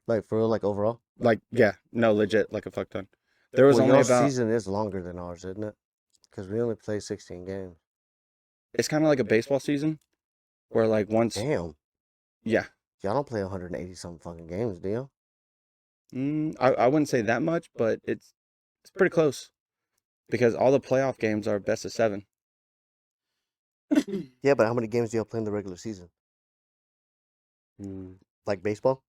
Like for real, like overall? Like, yeah, no, legit, like a fuck ton. There was Well, only y'all's about, season is longer than ours, isn't it? Because we only play 16 games. it's kind of like a baseball season where like once, Damn. yeah. Y'all don't play 180 something fucking games, do you? I wouldn't say that much, but it's pretty close because all the playoff games are best of 7. Yeah, but how many games do y'all play in the regular season? Like baseball?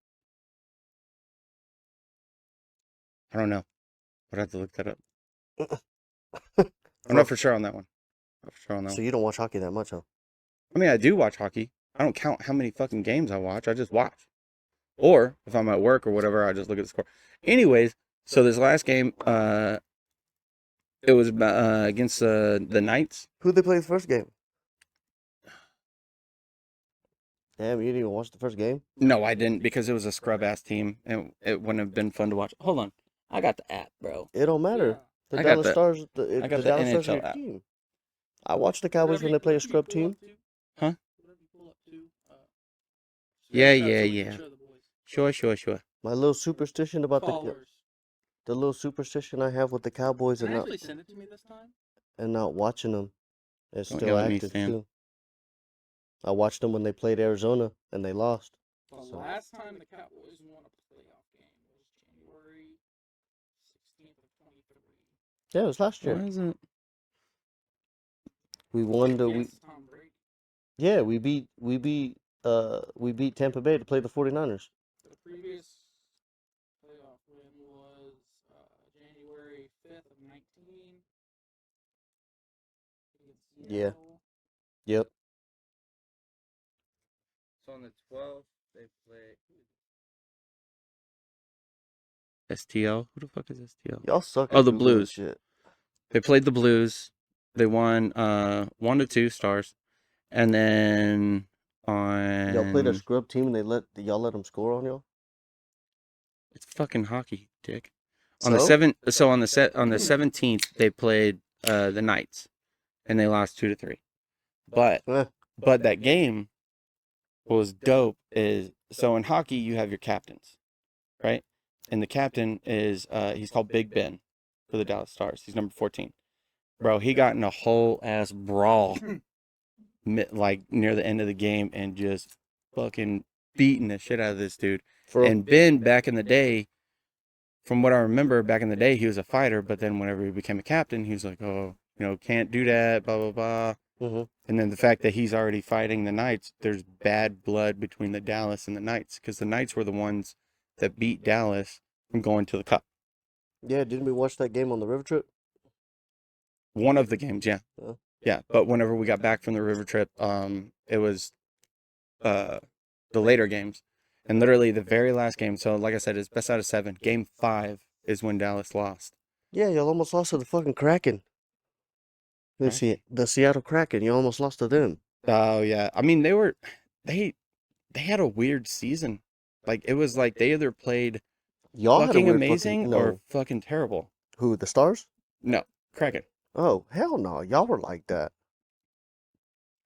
I don't know. I'd have to look that up. I'm not for sure on that one. Not for sure on that So one. you don't watch hockey that much, huh? I mean, I do watch hockey. I don't count how many fucking games I watch. I just watch. Or if I'm at work or whatever, I just look at the score. Anyways, so this last game, it was against the Knights. Who'd they play the first game? Damn, you didn't even watch the first game? No, I didn't because it was a scrub ass team and it wouldn't have been fun to watch. Hold on, I got the app, bro. It don't matter. Yeah. The I got Dallas the- Stars, I got the the Dallas Stars are NHL your app. team. I watch the Cowboys when they play a scrub team. Huh? Whatever you pull up to, Yeah, shout out yeah, so we can yeah. show the boys. Sure. My little superstition about Followers. the little superstition I have with the Cowboys Can and you not actually send it to me this time? watching them is Don't still yell at me, active Stan. too. I watched them when they played Arizona and they lost. The So- last time the Cowboys won a playoff game was January 16th of 23. Yeah, it was last Why year. isn't? We won the Against Tom Brady. yeah, we beat Tampa Bay to play the 49ers. The previous playoff win was January 5th of 19. against Yeah. Seattle. Yep. So on the 12th, they play STL. Who the fuck is STL? Y'all suck Oh, at the Googling Blues. shit. They played the Blues. They won 1-2 stars, and then on Y'all played a scrub team and y'all let them score on y'all? it's fucking hockey, dick. So? On the 17th they played the Knights, and they lost 2-3. But Eh. that game was dope. Is so in hockey you have your captains, right? And the captain is he's called Big Ben for the Dallas Stars. He's number 14. Bro, he got in a whole ass brawl like near the end of the game and just fucking beating the shit out of this dude. And Ben back in the day, from what I remember back in the day, he was a fighter, but then whenever he became a captain, he was like, oh, can't do that, blah, blah, blah. Mhm. And then the fact that he's already fighting the Knights, there's bad blood between the Dallas and the Knights because the Knights were the ones that beat Dallas from going to the Cup. Yeah, didn't we watch that game on the river trip? One of the games, yeah. Oh. Yeah, but whenever we got back from the river trip, it was the later games. And literally the very last game, so like I said, it's best out of 7. Game 5 is when Dallas lost. Yeah, y'all almost lost to the fucking Kraken. Let's see, the Seattle Kraken. You almost lost to them. Oh, yeah. I mean, they had a weird season. Like, it was like they either played Y'all had a fucking weird amazing no. or fucking terrible. Who, the Stars? No, Kraken. Oh, hell no. Y'all were like that.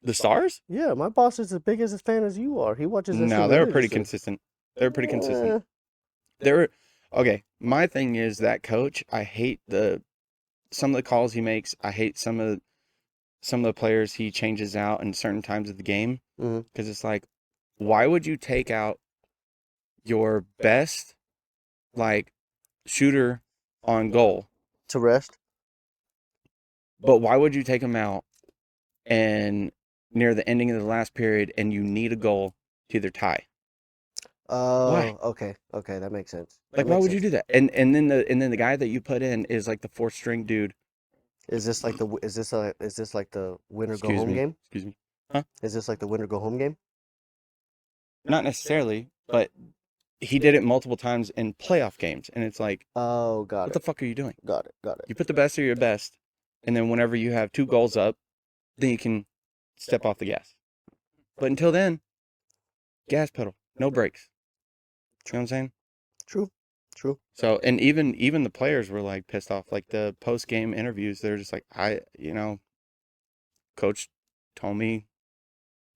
The Stars? Yeah, my boss is as big as a fan as you are. He watches this No, shit they were pretty religiously. consistent. They were pretty consistent. Eh, They were okay. My thing is that coach. I hate some of the calls he makes. I hate some of the players he changes out in certain times of the game Mhm. because it's like, why would you take out your best like shooter on goal, to rest. but why would you take him out and near the ending of the last period and you need a goal to either tie? Oh, okay, that makes sense. Like, why would you do that? And then the guy that you put in is like the 4th string dude. Is this like the winner go Excuse home me. game? Excuse me. Is this like the winner go home game? Not necessarily, but he did it multiple times in playoff games, and it's like, Oh, got what it. the fuck are you doing? Got it. You put the best of your best, and then whenever you have 2 goals up, then you can step off the gas. But until then, gas pedal, no brakes. You know what I'm saying? True. So, and even the players were like pissed off. Like the post game interviews, they're just like, coach told me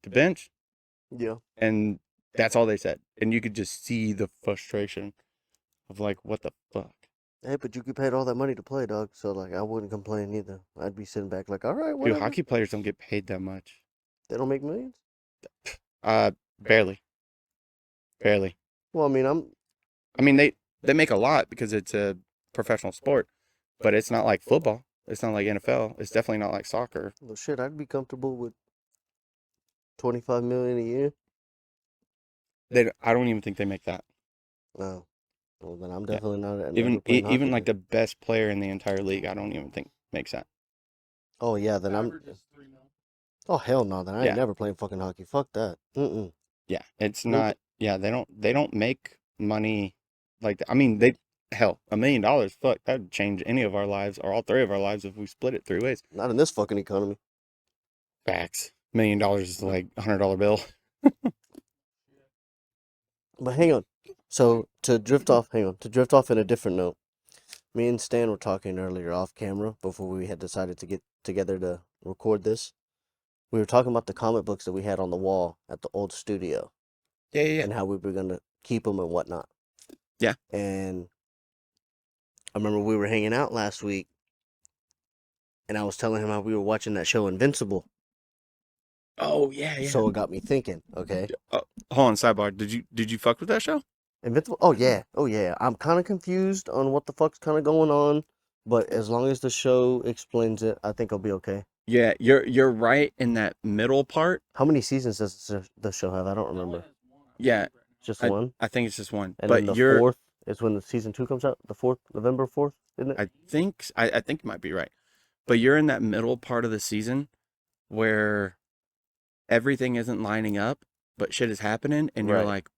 to bench, Yeah. and that's all they said. And you could just see the frustration of like, what the fuck? Hey, but you get paid all that money to play, dog. So like, I wouldn't complain either. I'd be sitting back like, all right, Dude, whatever. hockey players don't get paid that much. They don't make millions. Barely. Well, I mean, I mean, they make a lot because it's a professional sport, but it's not like football. It's not like NFL. It's definitely not like soccer. well, shit. I'd be comfortable with 25 million a year. I don't even think they make that. No. Well, then I'm definitely not. Even never playing even hockey like then. the best player in the entire league, I don't even think makes that. Oh yeah, then I'm. Average is 3 mil. Oh hell no, then I ain't Yeah. never playing fucking hockey. Fuck that. Mm-mm. Yeah, it's Nope. not. Yeah, they don't make money like that. I mean, hell, $1 million, fuck, that would change any of our lives or all three of our lives if we split it 3 ways. Not in this fucking economy. Facts. $1 million is like $100 bill. But hang on. So to drift off, in a different note. Me and Stan were talking earlier off camera before we had decided to get together to record this. We were talking about the comic books that we had on the wall at the old studio Yeah. and how we were gonna keep them and whatnot. Yeah. And I remember we were hanging out last week, and I was telling him how we were watching that show Invincible. Oh yeah. So it got me thinking. Okay. Hold on, sidebar. Did you fuck with that show? Invincible. Oh yeah. I'm kind of confused on what the fuck's kind of going on, but as long as the show explains it, I think I'll be okay. Yeah, you're right in that middle part. How many seasons does the show have? I don't remember. Yeah, Just one. I think it's just one. And but then the fourth is when the season 2 comes out. The 4th, November 4th, isn't it? I think you might be right. But you're in that middle part of the season where everything isn't lining up, but shit is happening, and you're Right. like,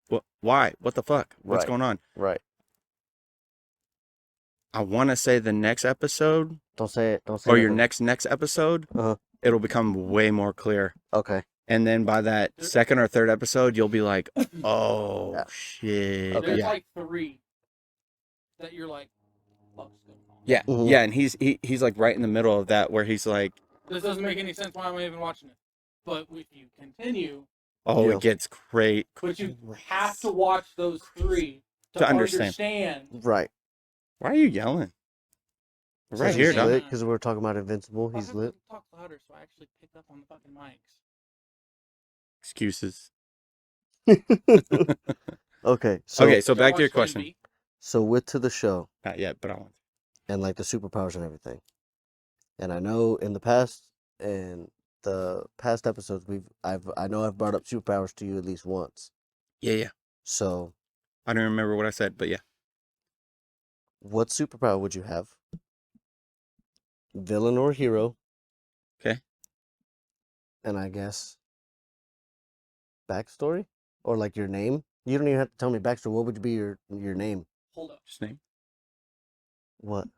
"What? Why? What the fuck? What's Right. going on?" Right. I want to say the next episode, Don't say it. Don't say or it. your next episode, Uh-huh. it'll become way more clear. Okay. And then by that second or third episode, you'll be like, "Oh Yeah. shit!" Okay. There's Yeah, like 3 that you're like, fuck's going on. yeah, Mhm. yeah. And he's like right in the middle of that, where he's like, This doesn't make any sense. Why am I even watching it? But if you continue, "Oh, Yeah. it gets great." but you have to watch those 3 to To understand. understand. Right. Why are you yelling? We're right So here, he's dog. lit. Because we were talking about Invincible. I'll He's have lit. to talk louder so I actually pick up on the fucking mics. Excuses. Okay. So Okay, so Did y'all back to your watch question. Gen V? So with to the show Not yet, but I want. and like the superpowers and everything. And I know in the past episodes I know I've brought up superpowers to you at least once. Yeah. So I don't remember what I said, but yeah. what superpower would you have? Villain or hero? Okay. And I guess backstory? Or like your name? You don't even have to tell me backstory. What would be your name? Hold up. Just name. What?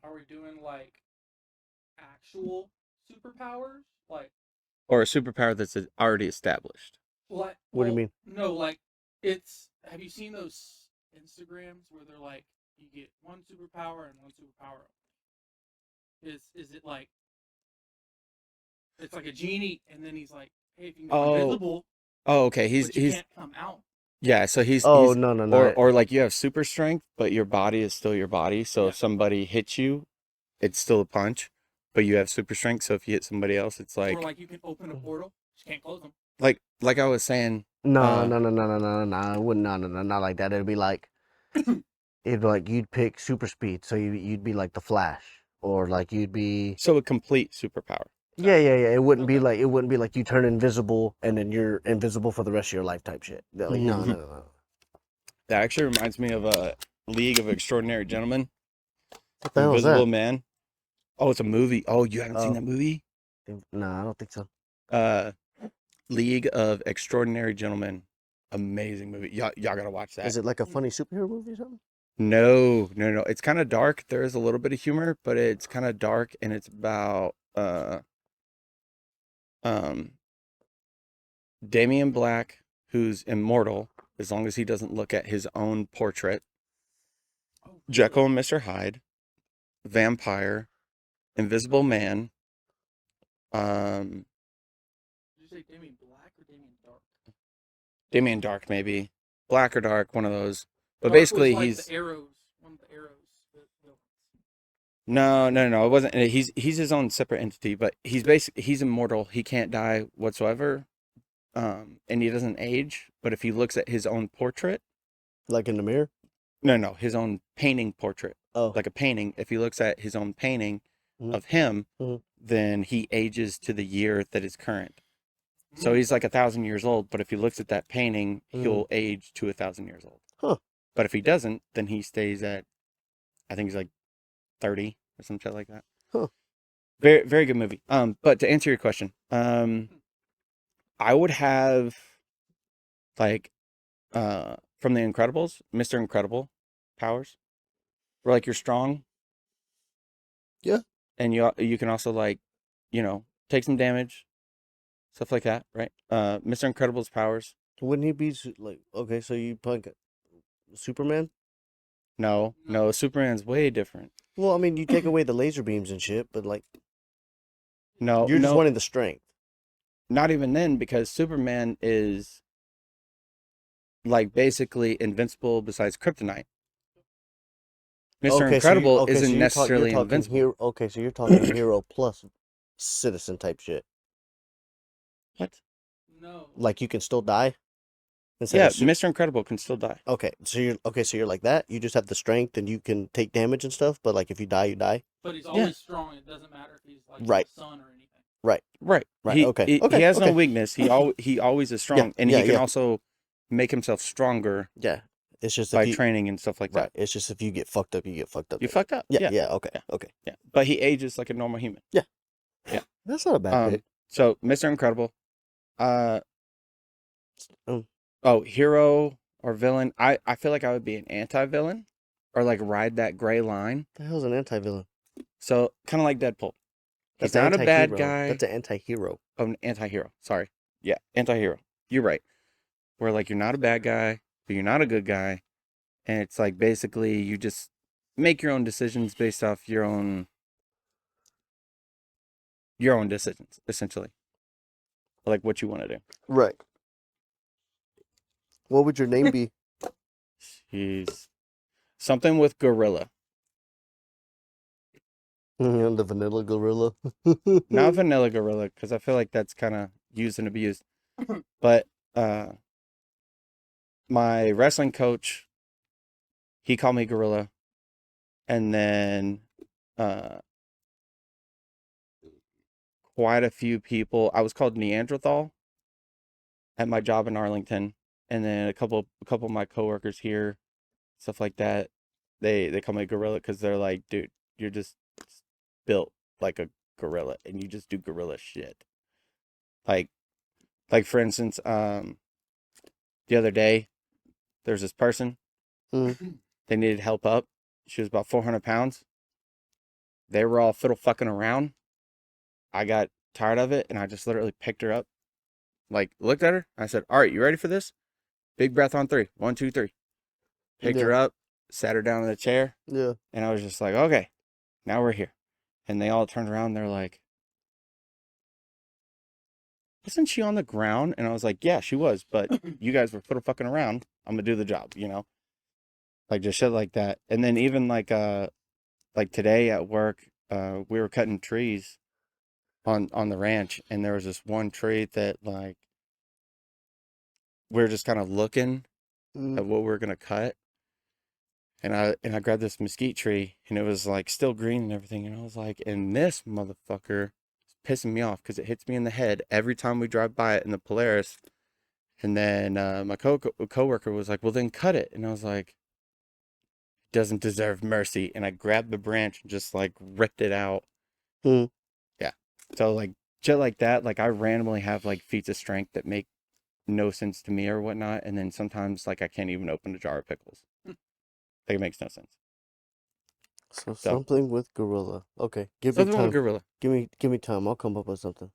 Are we doing like actual superpowers? Like Or a superpower that's already established. what? What do you mean? No, like it's. Have you seen those Instagrams where they're like, you get one superpower and one superpower? Is it like? It's like a genie, and then he's like, "Hey, if you can go Oh, invisible, Oh, okay. but you can't come out." Yeah. So he's Oh, no. or like you have super strength, but your body is still your body. So Yeah. if somebody hits you, it's still a punch, but you have super strength. So if you hit somebody else, it's Or like you can open a portal, just can't close them. like I was saying. No. Uh, It wouldn't. No, not like that. It'd be like, you'd pick super speed, so you'd be like the Flash, or like you'd be. So a complete superpower. Yeah. It wouldn't be Okay. like you turn invisible and then you're invisible for the rest of your life type shit. They're like, Mm-hmm. no. That actually reminds me of a League of Extraordinary Gentlemen. What the hell is Invisible that? Man. Oh, it's a movie. Oh, you haven't seen Oh. that movie? No, I don't think so. League of Extraordinary Gentlemen. Amazing movie. Y'all gotta watch that. Is it like a funny superhero movie or something? No. It's kind of dark. There is a little bit of humor, but it's kind of dark, and it's about Damian Black, who's immortal as long as he doesn't look at his own portrait. Oh, Jekyll and Mr. Hyde, vampire, Invisible Man. Did you say Damien Black or Damien Dark? Damien Dark, maybe Black or Dark, one of those. But Dark was basically, like he's the arrows. One of the arrows. no. It wasn't. He's his own separate entity, but he's immortal. He can't die whatsoever, and he doesn't age. But if he looks at his own portrait, Like in the mirror? no, his own painting portrait, Oh, like a painting. If he looks at his own painting Mhm. of him, Mhm. then he ages to the year that is current. So he's like 1,000 years old, but if he looks at that painting, he'll age to 1,000 years old. Huh. But if he doesn't, then he stays at, I think he's like 30 or some shit like that. Huh. Very, very good movie. But to answer your question, I would have like from the Incredibles, Mr. Incredible powers, where like you're strong. Yeah. And you can also like, take some damage, stuff like that, right? Mr. Incredible's powers. Wouldn't he be like, okay, so you punk Superman? No, Superman's way different. Well, I mean, you take away the laser beams and shit, but like, No, you're just wanting the strength. not even then, because Superman is like basically invincible besides kryptonite. Mr. Okay, Incredible so isn't you're necessarily talking invincible. hero. Okay, so you're talking hero plus citizen type shit. What? No. Like you can still die. Yeah, Mr. Incredible can still die. Okay, so you're like that. You just have the strength and you can take damage and stuff. But like if you die, you die. But he's always strong. It doesn't matter if he's like Right. the sun or anything. Right. Right. Right. He has no weakness. He always is strong, and he can yeah. also make himself stronger. Yeah. It's just by training and stuff like right. that. It's just if you get fucked up, you get fucked up. You fucked up. Yeah. Yeah. Okay. Yeah. Okay. Yeah. But he ages like a normal human. Yeah. Yeah. That's not a bad pick. So Mr. Incredible, Um, hero or villain. I feel like I would be an anti-villain, or like ride that gray line. the hell's an anti-villain? So kind of like Deadpool. He's That's not a bad anti-hero. guy. That's an anti-hero. Oh, an anti-hero. Sorry. Yeah, anti-hero. You're right. Where like you're not a bad guy, but you're not a good guy, and it's like basically you just make your own decisions based off your own decisions, essentially. Like what you want to do. Right. What would your name be? Jeez. Something with gorilla. The vanilla gorilla. Not vanilla gorilla, because I feel like that's kind of used and abused. But my wrestling coach, he called me gorilla. And then quite a few people, I was called Neanderthal at my job in Arlington. And then a couple of my coworkers here, stuff like that, they call me gorilla because they're like, dude, you're just built like a gorilla and you just do gorilla shit. Like for instance, the other day, there's this person, they needed help up. She was about 400 pounds. They were all fiddle fucking around. I got tired of it and I just literally picked her up. Like, looked at her. I said, all right, you ready for this? Big breath on 3. 1, 2, 3. Picked her up, sat her down in the chair. Yeah. And I was just like, okay, now we're here. And they all turned around. They're like, wasn't she on the ground? And I was like, yeah, she was. But you guys were fiddle fucking around. I'm going to do the job, Like just shit like that. And then even like today at work, we were cutting trees on the ranch. And there was this one tree that like, we were just kind of looking at what we were going to cut. And I grabbed this mesquite tree and it was like still green and everything. And I was like, and this motherfucker is pissing me off because it hits me in the head every time we drive by it in the Polaris. And then my coworker was like, well, then cut it. And I was like, it doesn't deserve mercy. And I grabbed the branch and just like ripped it out. Yeah. So like shit like that. Like I randomly have like feats of strength that make no sense to me or whatnot. And then sometimes like I can't even open a jar of pickles. Like it makes no sense. So something with gorilla. Okay, give me Something time. with gorilla. Give me time. I'll come up with something.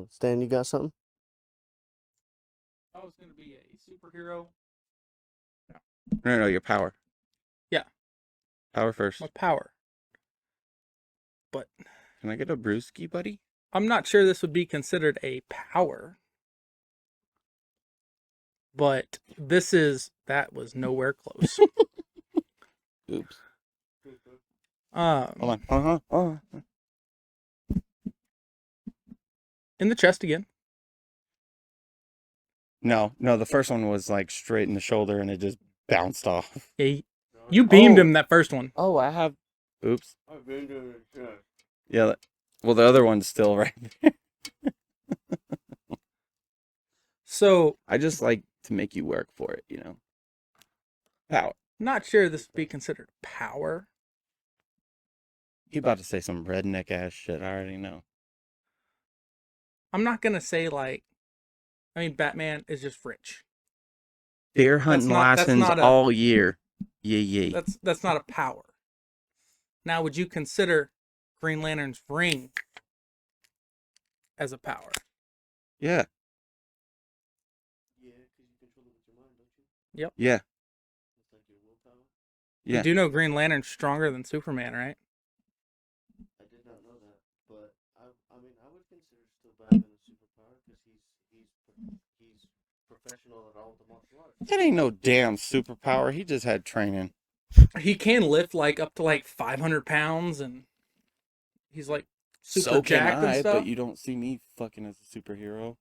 Stan, you got something? I was gonna be a superhero. No, your power. Yeah. Power first. My power. But Can I get a brewski, buddy? I'm not sure this would be considered a power. But that was nowhere close. Oops. Hold on. In the chest again. No, the first one was like straight in the shoulder and it just bounced off. Yeah, you beamed him that first one. Oh, I have. Oops. Yeah. Well, the other one's still right there. So I just like to make you work for it, Power. Not sure this would be considered power. You about to say some redneck ass shit, I already know. I'm not gonna say Batman is just rich. Deer hunting that's license not a all year. Yeah. that's not a power. Now, would you consider Green Lantern's ring as a power? Yeah. Yeah, because you control it with your mind, don't you? Yep. Yeah. It's like your willpower. You Yeah. do know Green Lantern's stronger than Superman, right? I did not know that, but I mean, I would consider still Batman a superpower because he's professional at all the martial arts. That ain't no damn superpower. He just had training. He can lift like up to like 500 pounds, and he's like super So can jacked and I, stuff. but you don't see me fucking as a superhero.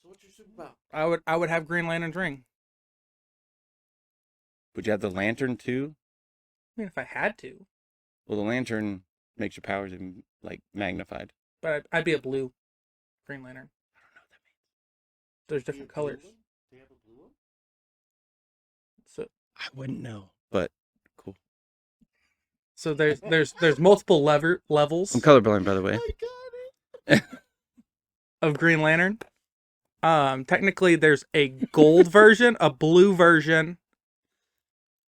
So what's your superpower? I would have Green Lantern's ring. Would you have the lantern too? I mean, if I had to, Well, the lantern makes your powers like magnified. but I'd be a blue Green Lantern. I don't know what that means. There's different colors. Do you have a blue one? So I wouldn't know, but cool. so there's multiple levels I'm colorblind, by the way. I got it. of Green Lantern. Technically, there's a gold version, a blue version,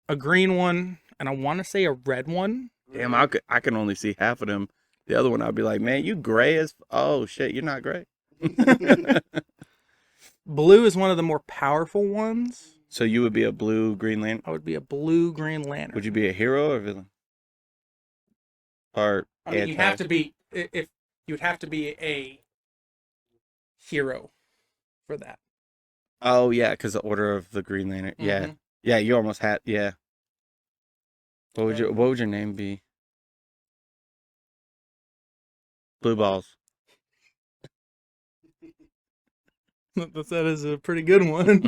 a green one, and I want to say a red one. Damn, I can only see half of them. The other one, I'll be like, man, you gray as. Oh shit, you're not gray. Blue is one of the more powerful ones. So you would be a blue Green Lantern. I would be a blue Green Lantern. Would you be a hero or villain? Or I mean, you have to antagonist? be if you would have to be a hero for that. Oh yeah, because the Order of the Green Lantern. Yeah, Mhm. yeah. You almost had. Yeah. What would your name be? Blue balls. That is a pretty good one.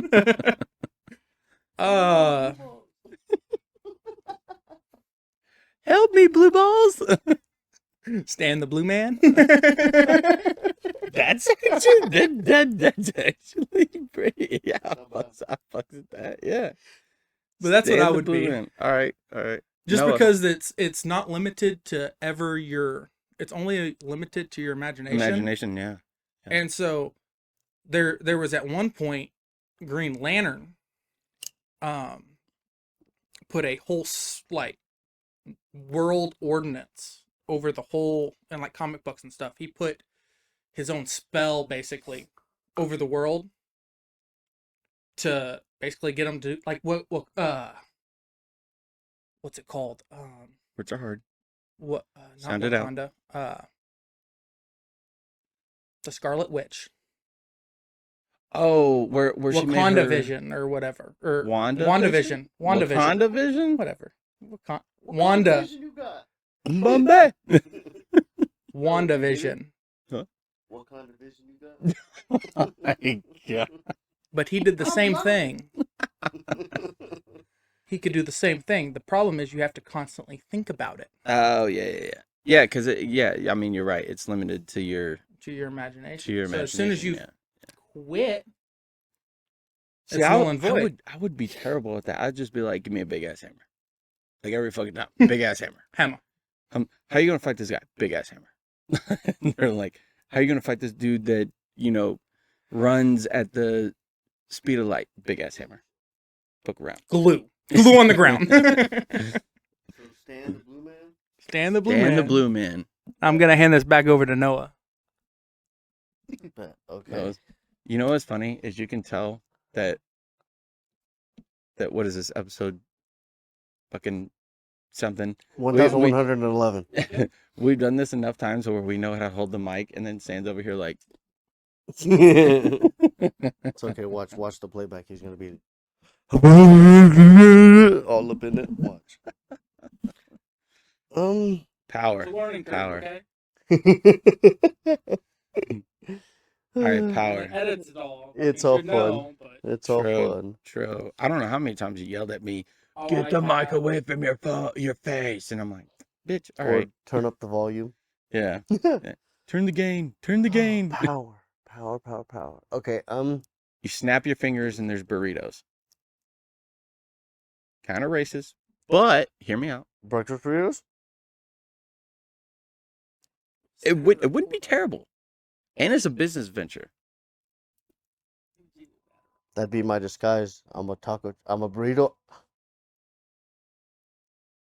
Help me, blue balls. Stan the Blue Man. That's actually pretty. Yeah, I fucks with that. Yeah. But that's what Stan I the would Blue be. Man. All right. Just Noah. because it's not limited to ever your. It's only limited to your imagination. Imagination, yeah. And so there was at one point Green Lantern put a whole like world ordinance over the whole, and like comic books and stuff. He put his own spell basically over the world to basically get him to like what's it called? Words are hard. What not Sound it out. Wakanda. The Scarlet Witch. Oh, where she made Wakanda her... Vision or whatever. Or WandaVision? WandaVision. WakandaVision? Whatever. What Wanda. vision you got? Bombay. WandaVision. What kind of vision you got? Oh my God. But he did the same thing. He could do the same thing. The problem is you have to constantly think about it. Oh, yeah. Yeah, because, I mean, you're right. It's limited to your imagination. So as soon as you yeah. quit, See, it's null and void. I would be terrible at that. I'd just be like, give me a big ass hammer. Like every fucking time. Big ass hammer. Hammer. How you gonna fight this guy? Big ass hammer. And they're like, how you gonna fight this dude that, runs at the speed of light? Big ass hammer. Look around. Glue on the ground. So Stan the Blue Man? Stan the Blue Dan Man. the Blue Man. I'm gonna hand this back over to Noah. Okay. You know what's funny is you can tell that what is this episode? Fucking something. 1111. We've done this enough times where we know how to hold the mic, and then Sam's over here like. It's okay. Watch the playback. He's gonna be all up in it. Watch. Power. It's a learning curve, Power. okay? All right, power. Edits it all. It's You all should fun. know, but- It's all True. fun. True. I don't know how many times you yelled at me. Oh, Get the I mic have. away from your face, and I'm like, bitch. All Or right. turn up the volume. Yeah. Turn the gain. Turn the gain. Power. Okay. You snap your fingers, and there's burritos. Kind of racist, but hear me out. Breakfast burritos. It wouldn't be terrible, and it's a business venture. That'd be my disguise. I'm a burrito.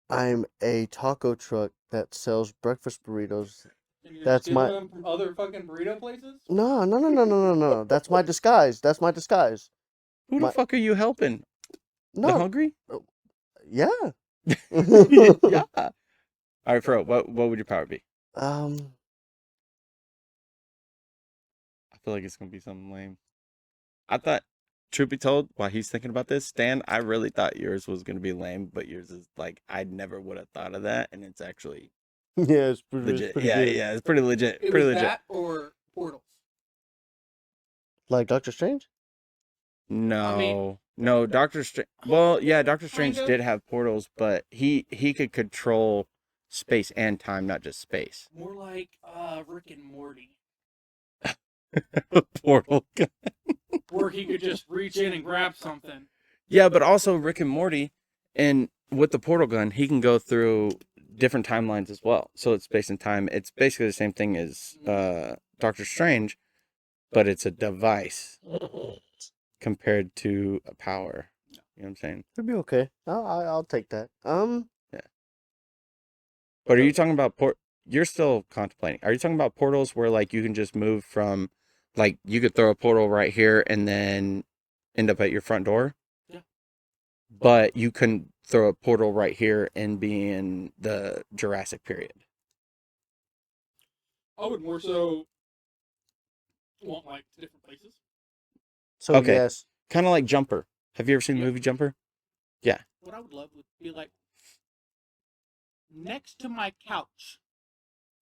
I'm a taco truck that sells breakfast burritos. And you're That's stealing my them from other fucking burrito places? no. That's my disguise. That's my disguise. Who the My fuck are you helping? The no. hungry? Yeah. Yeah. All right, Fro, what would your power be? Um. I feel like it's gonna be something lame. I thought, truth be told, while he's thinking about this, Stan, I really thought yours was gonna be lame, but yours is like I never would have thought of that, and it's actually Yeah, it's legit. pretty Yeah, good. yeah, it's pretty legit. It Pretty was legit. that or portals. Like Doctor Strange. No, no, Doctor Strange. Well, yeah, Doctor Strange Kind of. did have portals, but he could control space and time, not just space. More like Rick and Morty, Portal. where he could just reach in and grab something. Yeah, but also Rick and Morty, and with the portal gun, he can go through different timelines as well. So it's space and time. It's basically the same thing as Doctor Strange, but it's a device compared to a power. You know what I'm saying? It'd be okay. I'll take that. Yeah. But are you talking about You're still contemplating. Are you talking about portals where like you can just move from, like you could throw a portal right here and then end up at your front door? Yeah. But you couldn't throw a portal right here and be in the Jurassic period. I would more so want like different places. So Okay. yes. Kind of like Jumper. Have you ever seen the Yeah. movie Jumper? Yeah. What I would love would be like next to my couch.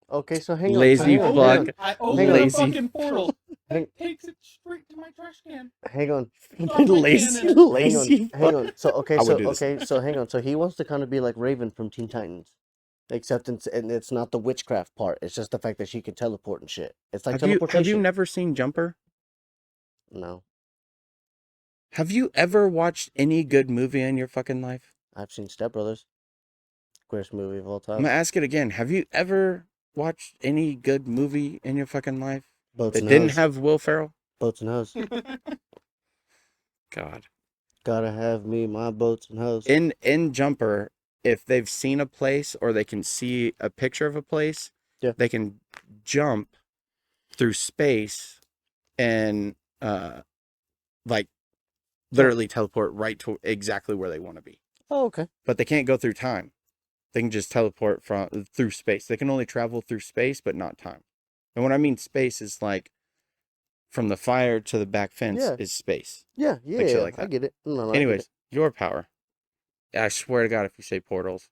Okay, so hang on. Lazy hang on, fuck. hang on. I open Hang the on. Lazy fucking portal. Hang- It takes it straight to my trash can. Hang on. Stop my lazy, cannon. lazy. Hang on. So okay, I would so do this. okay, so hang on. So he wants to kind of be like Raven from Teen Titans, except it's not the witchcraft part. It's just the fact that she can teleport and shit. It's like Have you teleportation. never seen Jumper? No, Have you ever watched any good movie in your fucking life? I've seen Step Brothers. Greatest movie of all I'm time. gonna ask it again. Have you ever watched any good movie in your fucking life Boats that and didn't Hoes. have Will Ferrell? Boats and Hoes. God. Gotta have me my boats and hoes. In Jumper, if they've seen a place or they can see a picture of a place, Yeah. they can jump through space and like literally teleport right to exactly where they want to be. Oh, okay. But they can't go through time. They can just teleport through space. They can only travel through space, but not time. And when I mean space is like from the fire to the back fence Yeah. is space. Yeah, Like shit like I that. get it. No, I get Anyways, it. your power. I swear to God, if you say portals,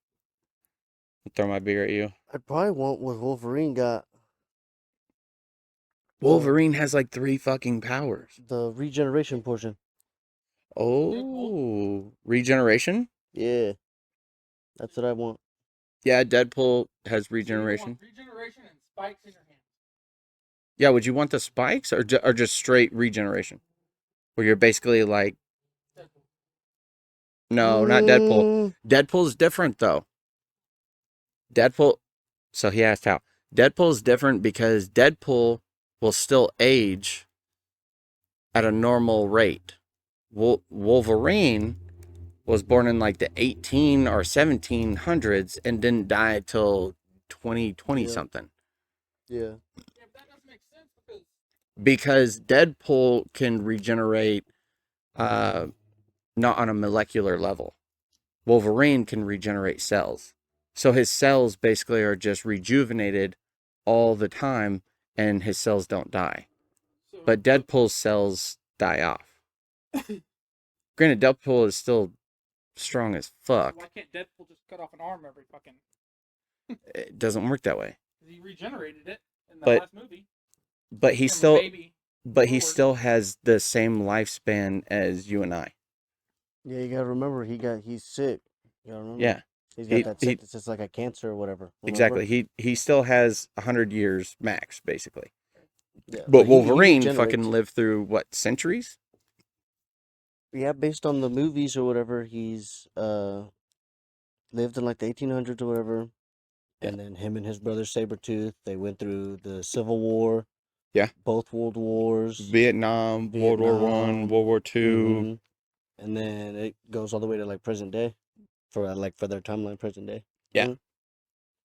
I'll throw my beer at you. I'd probably want what Wolverine got. Wolverine has like 3 fucking powers. The regeneration portion. Oh, regeneration? Yeah. That's what I want. Yeah, Deadpool has regeneration. Regeneration and spikes in your hand. Yeah, would you want the spikes or just straight regeneration? Where you're basically like, no, not Deadpool. Deadpool's different though. Deadpool, so he asked how. Deadpool's different because Deadpool will still age at a normal rate. Wolverine was born in like the 18 or 1700s and didn't die till 2020 Yeah. something. Yeah. Yeah, but that doesn't make sense Because because Deadpool can regenerate not on a molecular level. Wolverine can regenerate cells. So his cells basically are just rejuvenated all the time and his cells don't die. so, But Deadpool's cells die off. Granted, Deadpool is still strong as fuck. why can't Deadpool just cut off an arm every fucking? It doesn't work that way. Because he regenerated it in the But- last movie. But he from a still baby. he forward. still has the same lifespan as you and I. Yeah, you gotta remember he's sick. You gotta remember. Yeah. He's got He- that he- sickness. It's like a cancer or whatever. remember? Exactly. He still has 100 years max, basically. Yeah, But he Wolverine regenerates. fucking lived through what, centuries? Yeah, based on the movies or whatever, he's lived in like the 1800s or whatever. And then him and his brother Sabretooth, they went through the Civil War. Yeah. Both World Wars. Vietnam, World War One, World War Two. And then it goes all the way to like present day, for their timeline present day. Yeah. Mhm.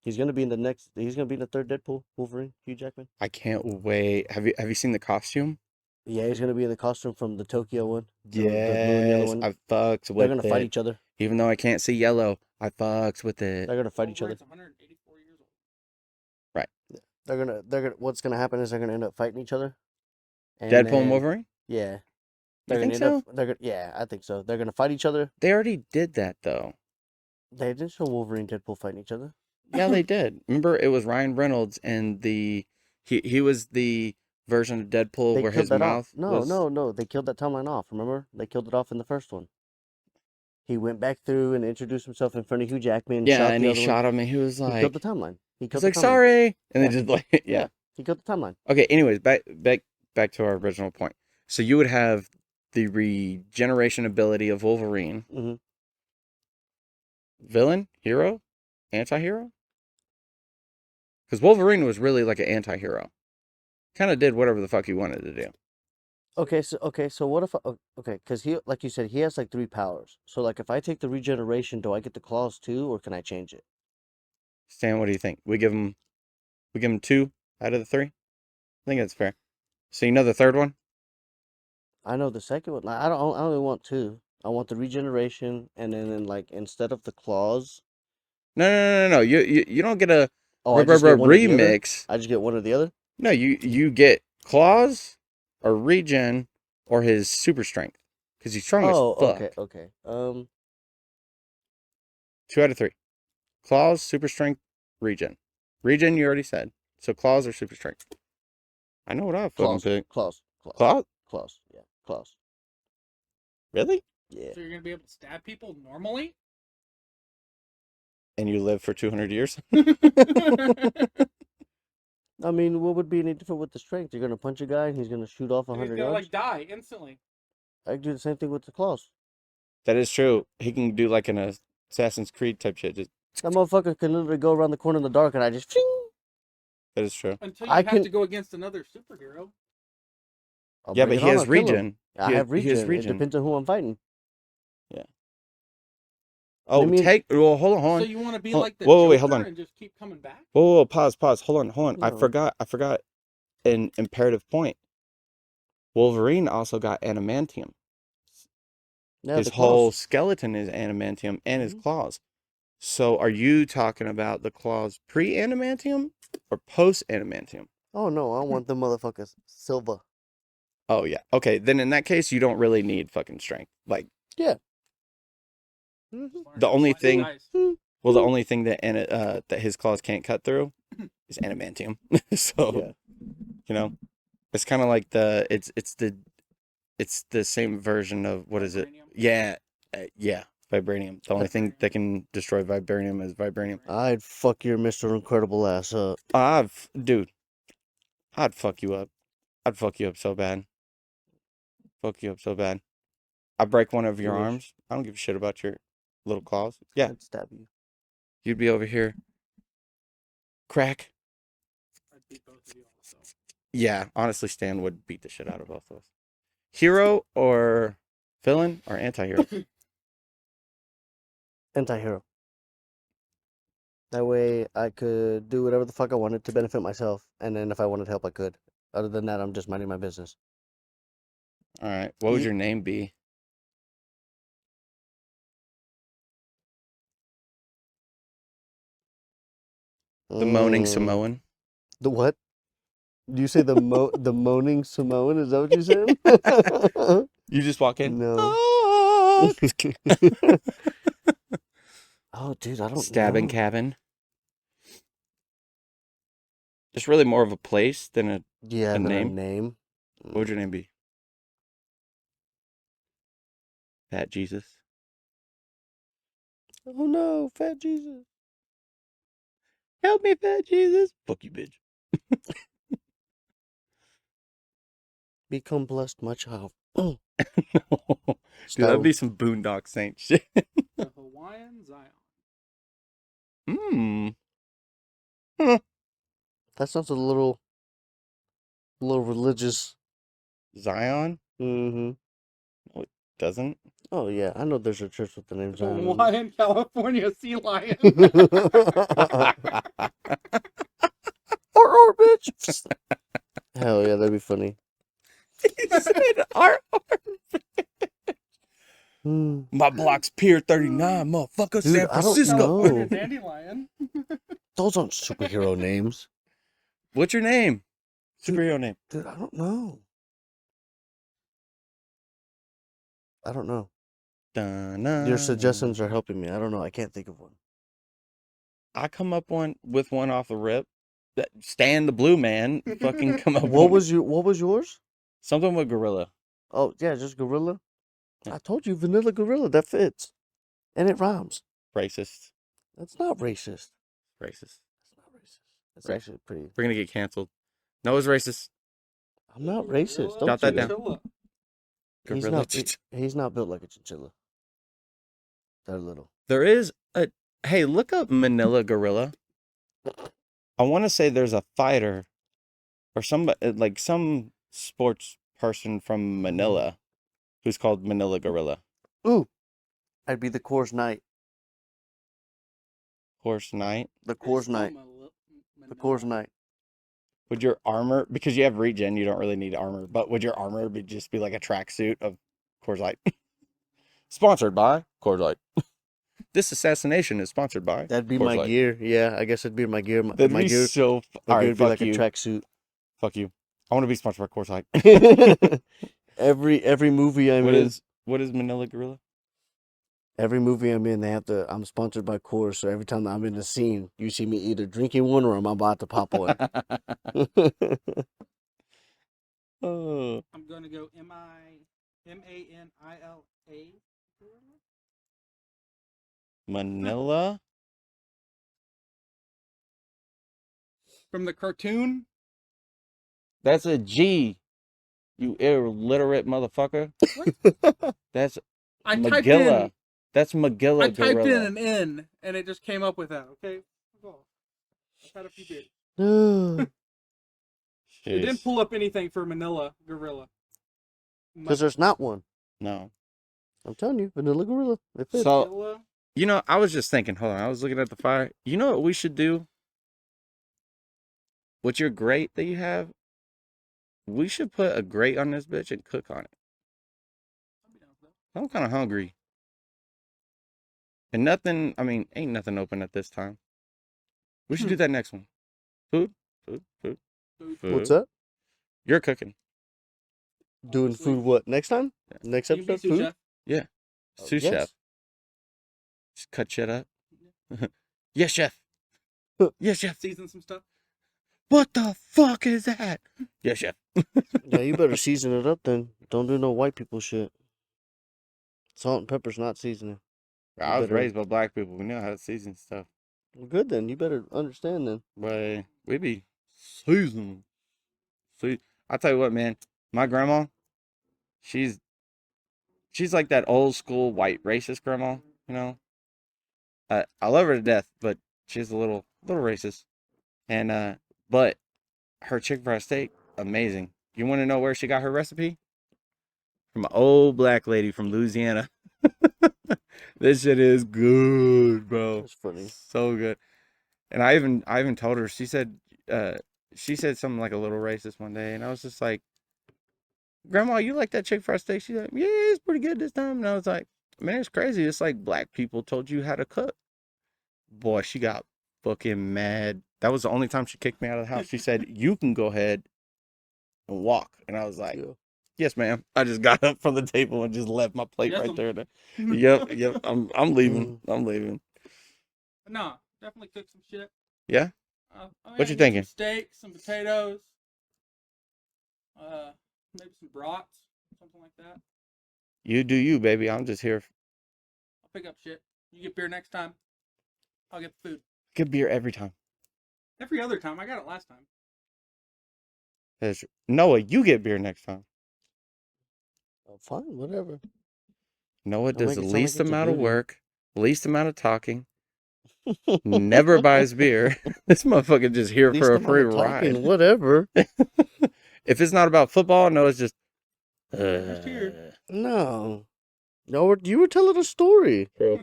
He's gonna be in the next. He's gonna be in the third Deadpool. Wolverine, Hugh Jackman. I can't wait. Have you seen the costume? Yeah, he's gonna be in the costume from the Tokyo one. The blue and yellow Yes, one. I fucks They're with gonna fight it. each other. Even though I can't see yellow, I fucks with it. They're gonna fight each other. Wolverine's 184 years old. Right. They're gonna. What's gonna happen is they're gonna end up fighting each other. And Deadpool and then- Wolverine? Yeah. You They're think gonna so? end up. They're gonna. Yeah, I think so. They're gonna fight each other. They already did that though. They didn't show Wolverine and Deadpool fighting each other. Yeah, they did. Remember, it was Ryan Reynolds and he was the version of Deadpool They where killed his that mouth off. No, was. no. They killed that timeline off. Remember? They killed it off in the first one. He went back through and introduced himself in front of Hugh Jackman. Yeah, shot and the he other shot him, and he was one. He like, killed the timeline. He killed he's like, the timeline. sorry, and Yeah. then just like, yeah. He killed the timeline. Okay. Anyways, back to our original point. So you would have the regeneration ability of Wolverine. hmm Villain, hero, anti-hero. Because Wolverine was really like an anti-hero. Kind of did whatever the fuck he wanted to do. Okay, so what if because he, like you said, he has like 3 powers. So like if I take the regeneration, do I get the claws too, or can I change it? Stan, what do you think? We give him 2 out of the 3. I think that's fair. So you know the third one? I know the second one. Like, I only want 2. I want the regeneration, and then like instead of the claws, No. You don't get a I just get one or the other? remix. I just get one or the other. No, you get claws or regen or his super strength because he's strong as fuck. Okay. 2 out of 3. Claws, super strength, regen. Regen you already said. So claws or super strength. I know what I fucking Claws, pick. claws. Claws? Yeah, claws. Really? Yeah. So you're gonna be able to stab people normally? And you live for 200 years? I mean, what would be any different with the strength? You're gonna punch a guy and he's gonna shoot off He's 100 gonna yards. like die instantly. I can do the same thing with the claws. That is true. He can do like an Assassin's Creed type shit. Just, That motherfucker can literally go around the corner in the dark and I just. that is true. Until you I have can- to go against another superhero. I'll Yeah, bring but it he on, has I'll kill him. regen. I He have he has regen. It regen. depends on who I'm fighting. Oh, mean- hold on. So you want to be Hold- like the whoa, wait, Joker hold on. and just keep coming back? Whoa, pause. Hold on. I No. forgot an imperative point. Wolverine also got adamantium. Yeah, His the whole claws. skeleton is adamantium and his Mhm. claws. So are you talking about the claws pre-adamantium or post-adamantium? Oh no, I want the motherfuckers silver. Oh yeah. Okay, then in that case you don't really need fucking strength. Like Mm-hmm. The only Slice thing- dice. well the only thing that that his claws can't cut through is adamantium. So, Yeah. you know, it's kind of like it's the same version of what is it? Vibranium? Yeah, vibranium. The only thing that can destroy vibranium is vibranium. I'd fuck your Mr. Incredible ass up. Dude, I'd fuck you up. I'd fuck you up so bad. Fuck you up so bad. I break one of your You wish. arms. I don't give a shit about your little claws. Yeah, I'd stab you. you'd be over here. Crack. I'd beat both of you also. Yeah, honestly, Stan would beat the shit out of both of us. Hero or villain or anti-hero? Anti-hero. That way I could do whatever the fuck I wanted to benefit myself, and then if I wanted help, I could. Other than that, I'm just minding my business. All right. What would Ye- your name be? The moaning Mm, Samoan. The what? Do you say the moaning Samoan? Is that what you said? You just walk in. No. "Ah!" Oh, dude, I don't Stabbing know. cabin. It's really more of a place than a. Yeah, A than name? a name. What would your name be? Fat Jesus. Oh no, Fat Jesus. Help me, Fat Jesus. Fuck you, bitch. Become blessed, my child. Dude, Stab that'd him. be some Boondock Saint shit. The Hawaiian Zion. Mmm. That sounds a little A little religious. Zion? Mm-hmm. No, it doesn't. Oh, yeah. I know there's a church with the name Zion. Lion, California, sea lion. Or, bitch. Hell yeah, that'd be funny. He said, "Ar." Hmm. My block's Pier 39, motherfucker. Dude, San I don't Francisco. know. California, dandelion. Those aren't superhero names. What's your name? Superhero name. Dude, I don't know. I don't know. Your suggestions are helping me. I don't know. I can't think of one. I come up with one off the rip. That Stan the Blue Man fucking come up What with was yours? something with gorilla. Oh, yeah, just gorilla. Yeah. I told you vanilla gorilla. That fits. And it rhymes. Racist. That's not racist. Racist. That's not racist. That's Right. actually pretty. We're gonna get canceled. No, it's racist. I'm not racist. Jot Don't that you? down. Chinchilla. He's Gorilla. not. He's not built like a chinchilla. They're little. There is a hey, look up Manila gorilla. I want to say there's a fighter or some sports person from Manila who's called Manila gorilla. Ooh, I'd be the Coors Knight. Horse Knight. The Coors It's Knight. Manila. The Coors Knight. Would your armor, because you have regen, you don't really need armor, but would your armor just be like a tracksuit of Coors Light? Sponsored by Coors Light. This assassination is sponsored by That'd be Coors my Light. gear. Yeah, I guess it'd be my gear. That'd my be gear. so. My All gear right, would be fuck like you. a tracksuit. Fuck you. I want to be sponsored by Coors Light. every movie I'm in. What is Manila Gorilla? Every movie I'm in, I'm sponsored by Coors. So every time that I'm in a scene, you see me either drinking one or I'm about to pop one. Oh. I'm gonna go Manila. Manila? From the cartoon. That's a G. You illiterate motherfucker. That's I typed Magilla. in. That's Magilla I typed Gorilla. in an N, and it just came up with that. Okay. Oh, I've had a few beers. It didn't Jeez. pull up anything for Manila Gorilla. Because there's not one. No. I'm telling you, vanilla gorilla. It fits. So, Manila. you know, I was just thinking, hold on, I was looking at the fire. You know what we should do? With your grate that you have, we should put a grate on this bitch and cook on it. I'm kind of hungry. And nothing, I mean, ain't nothing open at this time. We should do that next one. Food. What's that? You're cooking. Doing food what? Next time? Yeah. Next You can be episode? sous Food? chef. Yeah. Oh, Sous yes. chef. Just cut shit up. Yes, chef. Yes, chef. Season some stuff. What the fuck is that? Yes, chef. Yeah, you better season it up then. Don't do no white people shit. Salt and pepper's not seasoning. I was better- raised by black people. We know how to season stuff. Well, good then. You better understand then. But we be seasoning. See, I tell you what, man. My grandma, she's like that old school white racist grandma. You know, I love her to death, but she's a little racist. And but her chicken fried steak, amazing. You want to know where she got her recipe? From an old black lady from Louisiana. This shit is good, bro. That's funny. So good. And I even told her, she said something like a little racist one day, and I was just like, Grandma, you like that chicken fried steak? She's like, yeah, it's pretty good this time. And I was like, man, it's crazy. It's like black people told you how to cook. Boy, she got fucking mad. That was the only time she kicked me out of the house. She said, you can go ahead and walk. And I was like, Yeah. yes, ma'am. I just got up from the table and just left my plate Yes, right ma'am. there. Yep. I'm leaving. I'm leaving. No, definitely cook some shit. Yeah? What you get thinking? Some steak, some potatoes. Maybe some brats, something like that. You do you, baby. I'm just here. I'll pick up shit. You get beer next time. I'll get the food. Get beer every time. Every other time. I got it last time. Noah, you get beer next time. Oh, fine, whatever. Noah Don't does make the it sound least like it's a amount of duty. work, least amount of talking, never buys beer. This motherfucker just here Least for a amount free of talking, ride. whatever. If it's not about football, no, it's just. Just here. No. No, you were telling a story. Bro.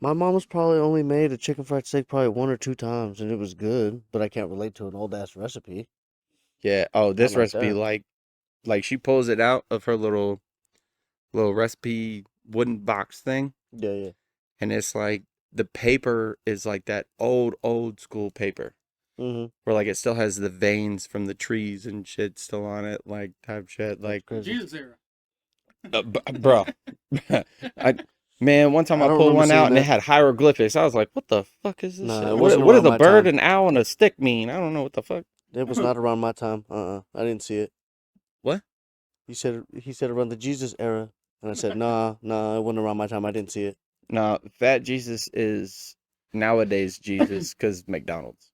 My mom's probably only made a chicken fried steak probably 1 or 2 times, and it was good, but I can't relate to an old-ass recipe. Yeah. Oh, this like recipe, that. like she pulls it out of her little recipe wooden box thing, Yeah. and it's like the paper is like that old school paper. Mm-hmm. Where like it still has the veins from the trees and shit still on it, like type shit. That's Like, crazy. Jesus era. bro, man, one time I I don't pulled remember one out seeing and it that. had hieroglyphics. I was like, what the fuck is this Nah, shit? it What, wasn't what does around a my bird, time. an owl, and a stick mean? I don't know what the fuck. It was not around my time. I didn't see it. What? He said around the Jesus era, and I said, nah, it wasn't around my time. I didn't see it. No, Fat Jesus is nowadays Jesus because McDonald's.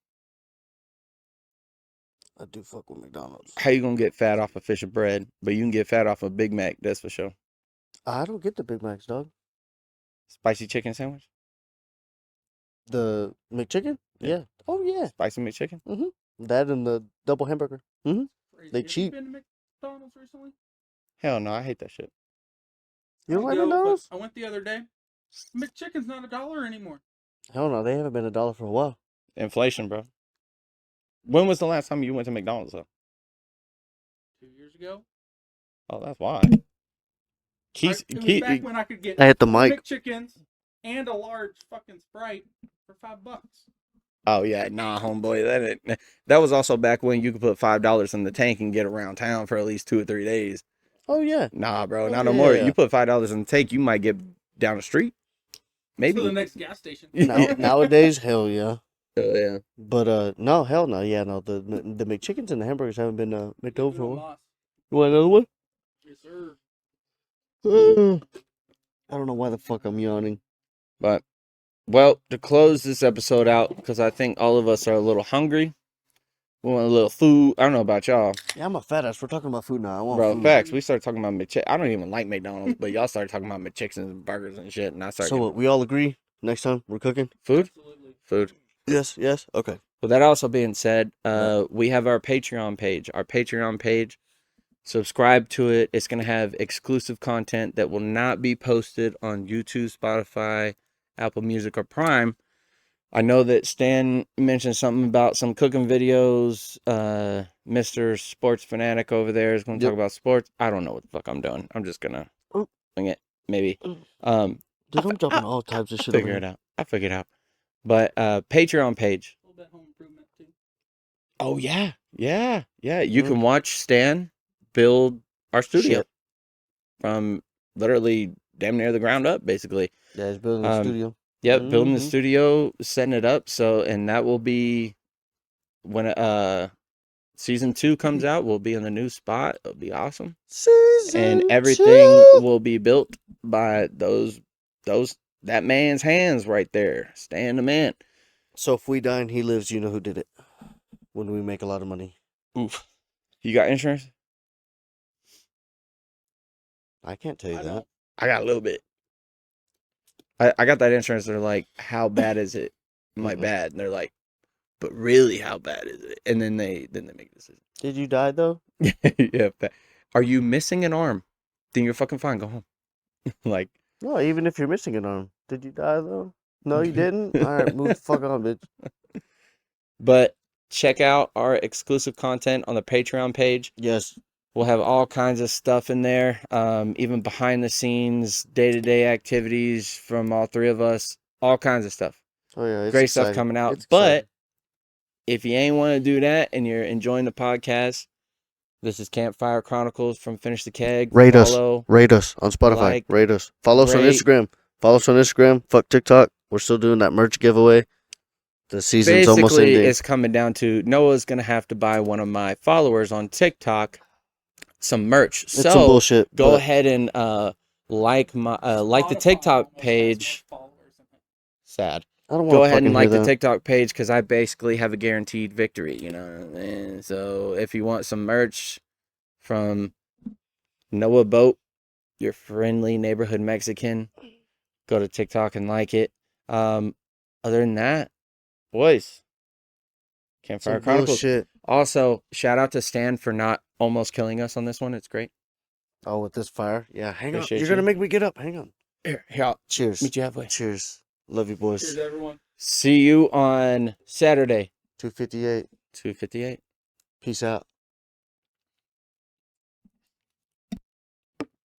I do fuck with McDonald's. How you gonna get fat off a fish of bread, but you can get fat off a Big Mac? That's for sure. I don't get the Big Macs, dog. Spicy chicken sandwich. The McChicken? Yeah. Yeah. Oh yeah. Spicy McChicken. That and the double hamburger. Crazy. They Have you cheap. been to McDonald's recently? Hell no, I hate that shit. You don't I like go, but McDonald's? I went the other day. McChicken's not $1 anymore. Hell no, they haven't been $1 for a while. Inflation, bro. When was the last time you went to McDonald's though? 2 years ago. Oh, that's why. It was back when I could get I hit the 2 mic. McChickens and a large fucking Sprite for $5. Oh yeah, nah, homeboy. That was also back when you could put $5 in the tank and get around town for at least 2 or 3 days. Oh yeah. Nah, bro, Oh, not no more. yeah. You put $5 in the tank, you might get down the street. Maybe To the next gas station. Nowadays, hell yeah. Oh yeah. But no, hell no. Yeah, no. The McChickens and the hamburgers haven't been made over for a while. Moss. You want another one? Yes, sir. I don't know why the fuck I'm yawning. But well, to close this episode out, because I think all of us are a little hungry. We want a little food. I don't know about y'all. Yeah, I'm a fat ass. We're talking about food now. I want Bro, food. facts. We started talking about McChicken. I don't even like McDonald's, but y'all started talking about McChickens and burgers and shit, and I started So what? We all agree? Next time we're cooking? food. Absolutely. Food. Yes. Okay. With that also being said, we have our Patreon page. Subscribe to it. It's going to have exclusive content that will not be posted on YouTube, Spotify, Apple Music, or Prime. I know that Stan mentioned something about some cooking videos. Mr. Sports Fanatic over there is going to talk about sports. I don't know what the fuck I'm doing. I'm just going to wing it, maybe. Dude, I'm dropping all types of shit over Figure here. it out. I'll figure it out. But Patreon page. A little bit home improvement too. Oh, yeah. You can watch Stan build our studio Shit. from literally damn near the ground up, basically. Yeah, he's building a studio. Yep, building the Mhm. studio, setting it up. So, and that will be when season 2 comes out. We'll be in the new spot. It'll be awesome, Season and everything 2. will be built by that man's hands right there. Stan the man. So if we die and he lives, you know who did it. When we make a lot of money. Oof. You got insurance? I can't tell you I that. don't. I got a little bit. I got that insurance. They're like, how bad is it? I'm like, Mhm. bad. And they're like, but really, how bad is it? And then they make a decision. Did you die though? Yeah. Are you missing an arm? Then you're fucking fine. Go home. Like, No, even if you're missing an arm. Did you die though? No, you didn't? Alright, move the fuck on, bitch. but check out our exclusive content on the Patreon page. Yes. We'll have all kinds of stuff in there, even behind the scenes, day-to-day activities from all 3 of us, all kinds of stuff. Oh yeah, it's Great exciting. stuff coming out. It's But exciting. if you ain't want to do that and you're enjoying the podcast, this is Campfire Chronicles from Finish the Keg. Rate us on Spotify. like, Rate us. Follow us on rate. Instagram. Fuck TikTok. We're still doing that merch giveaway. The season's almost Basically, ending. it's coming down to Noah's going to have to buy one of my followers on TikTok some merch. It's some bullshit. Go but ahead and like the TikTok page. Sad. I don't Go want to ahead and fucking like hear the that. TikTok page because I basically have a guaranteed victory, you know. And so if you want some merch from Noah Boat, your friendly neighborhood Mexican, go to TikTok and like it. Other than that, boys, Campfire Some Chronicles. bullshit. Also, shout out to Stan for not almost killing us on this one. It's great. Oh, with this fire? Yeah, hang on. Appreciate You're gonna you. make me get up. Hang on. Here, I'll Cheers. meet you halfway. Cheers. Love you, boys. Cheers, everyone. See you on Saturday, 258. 2:58. Peace out.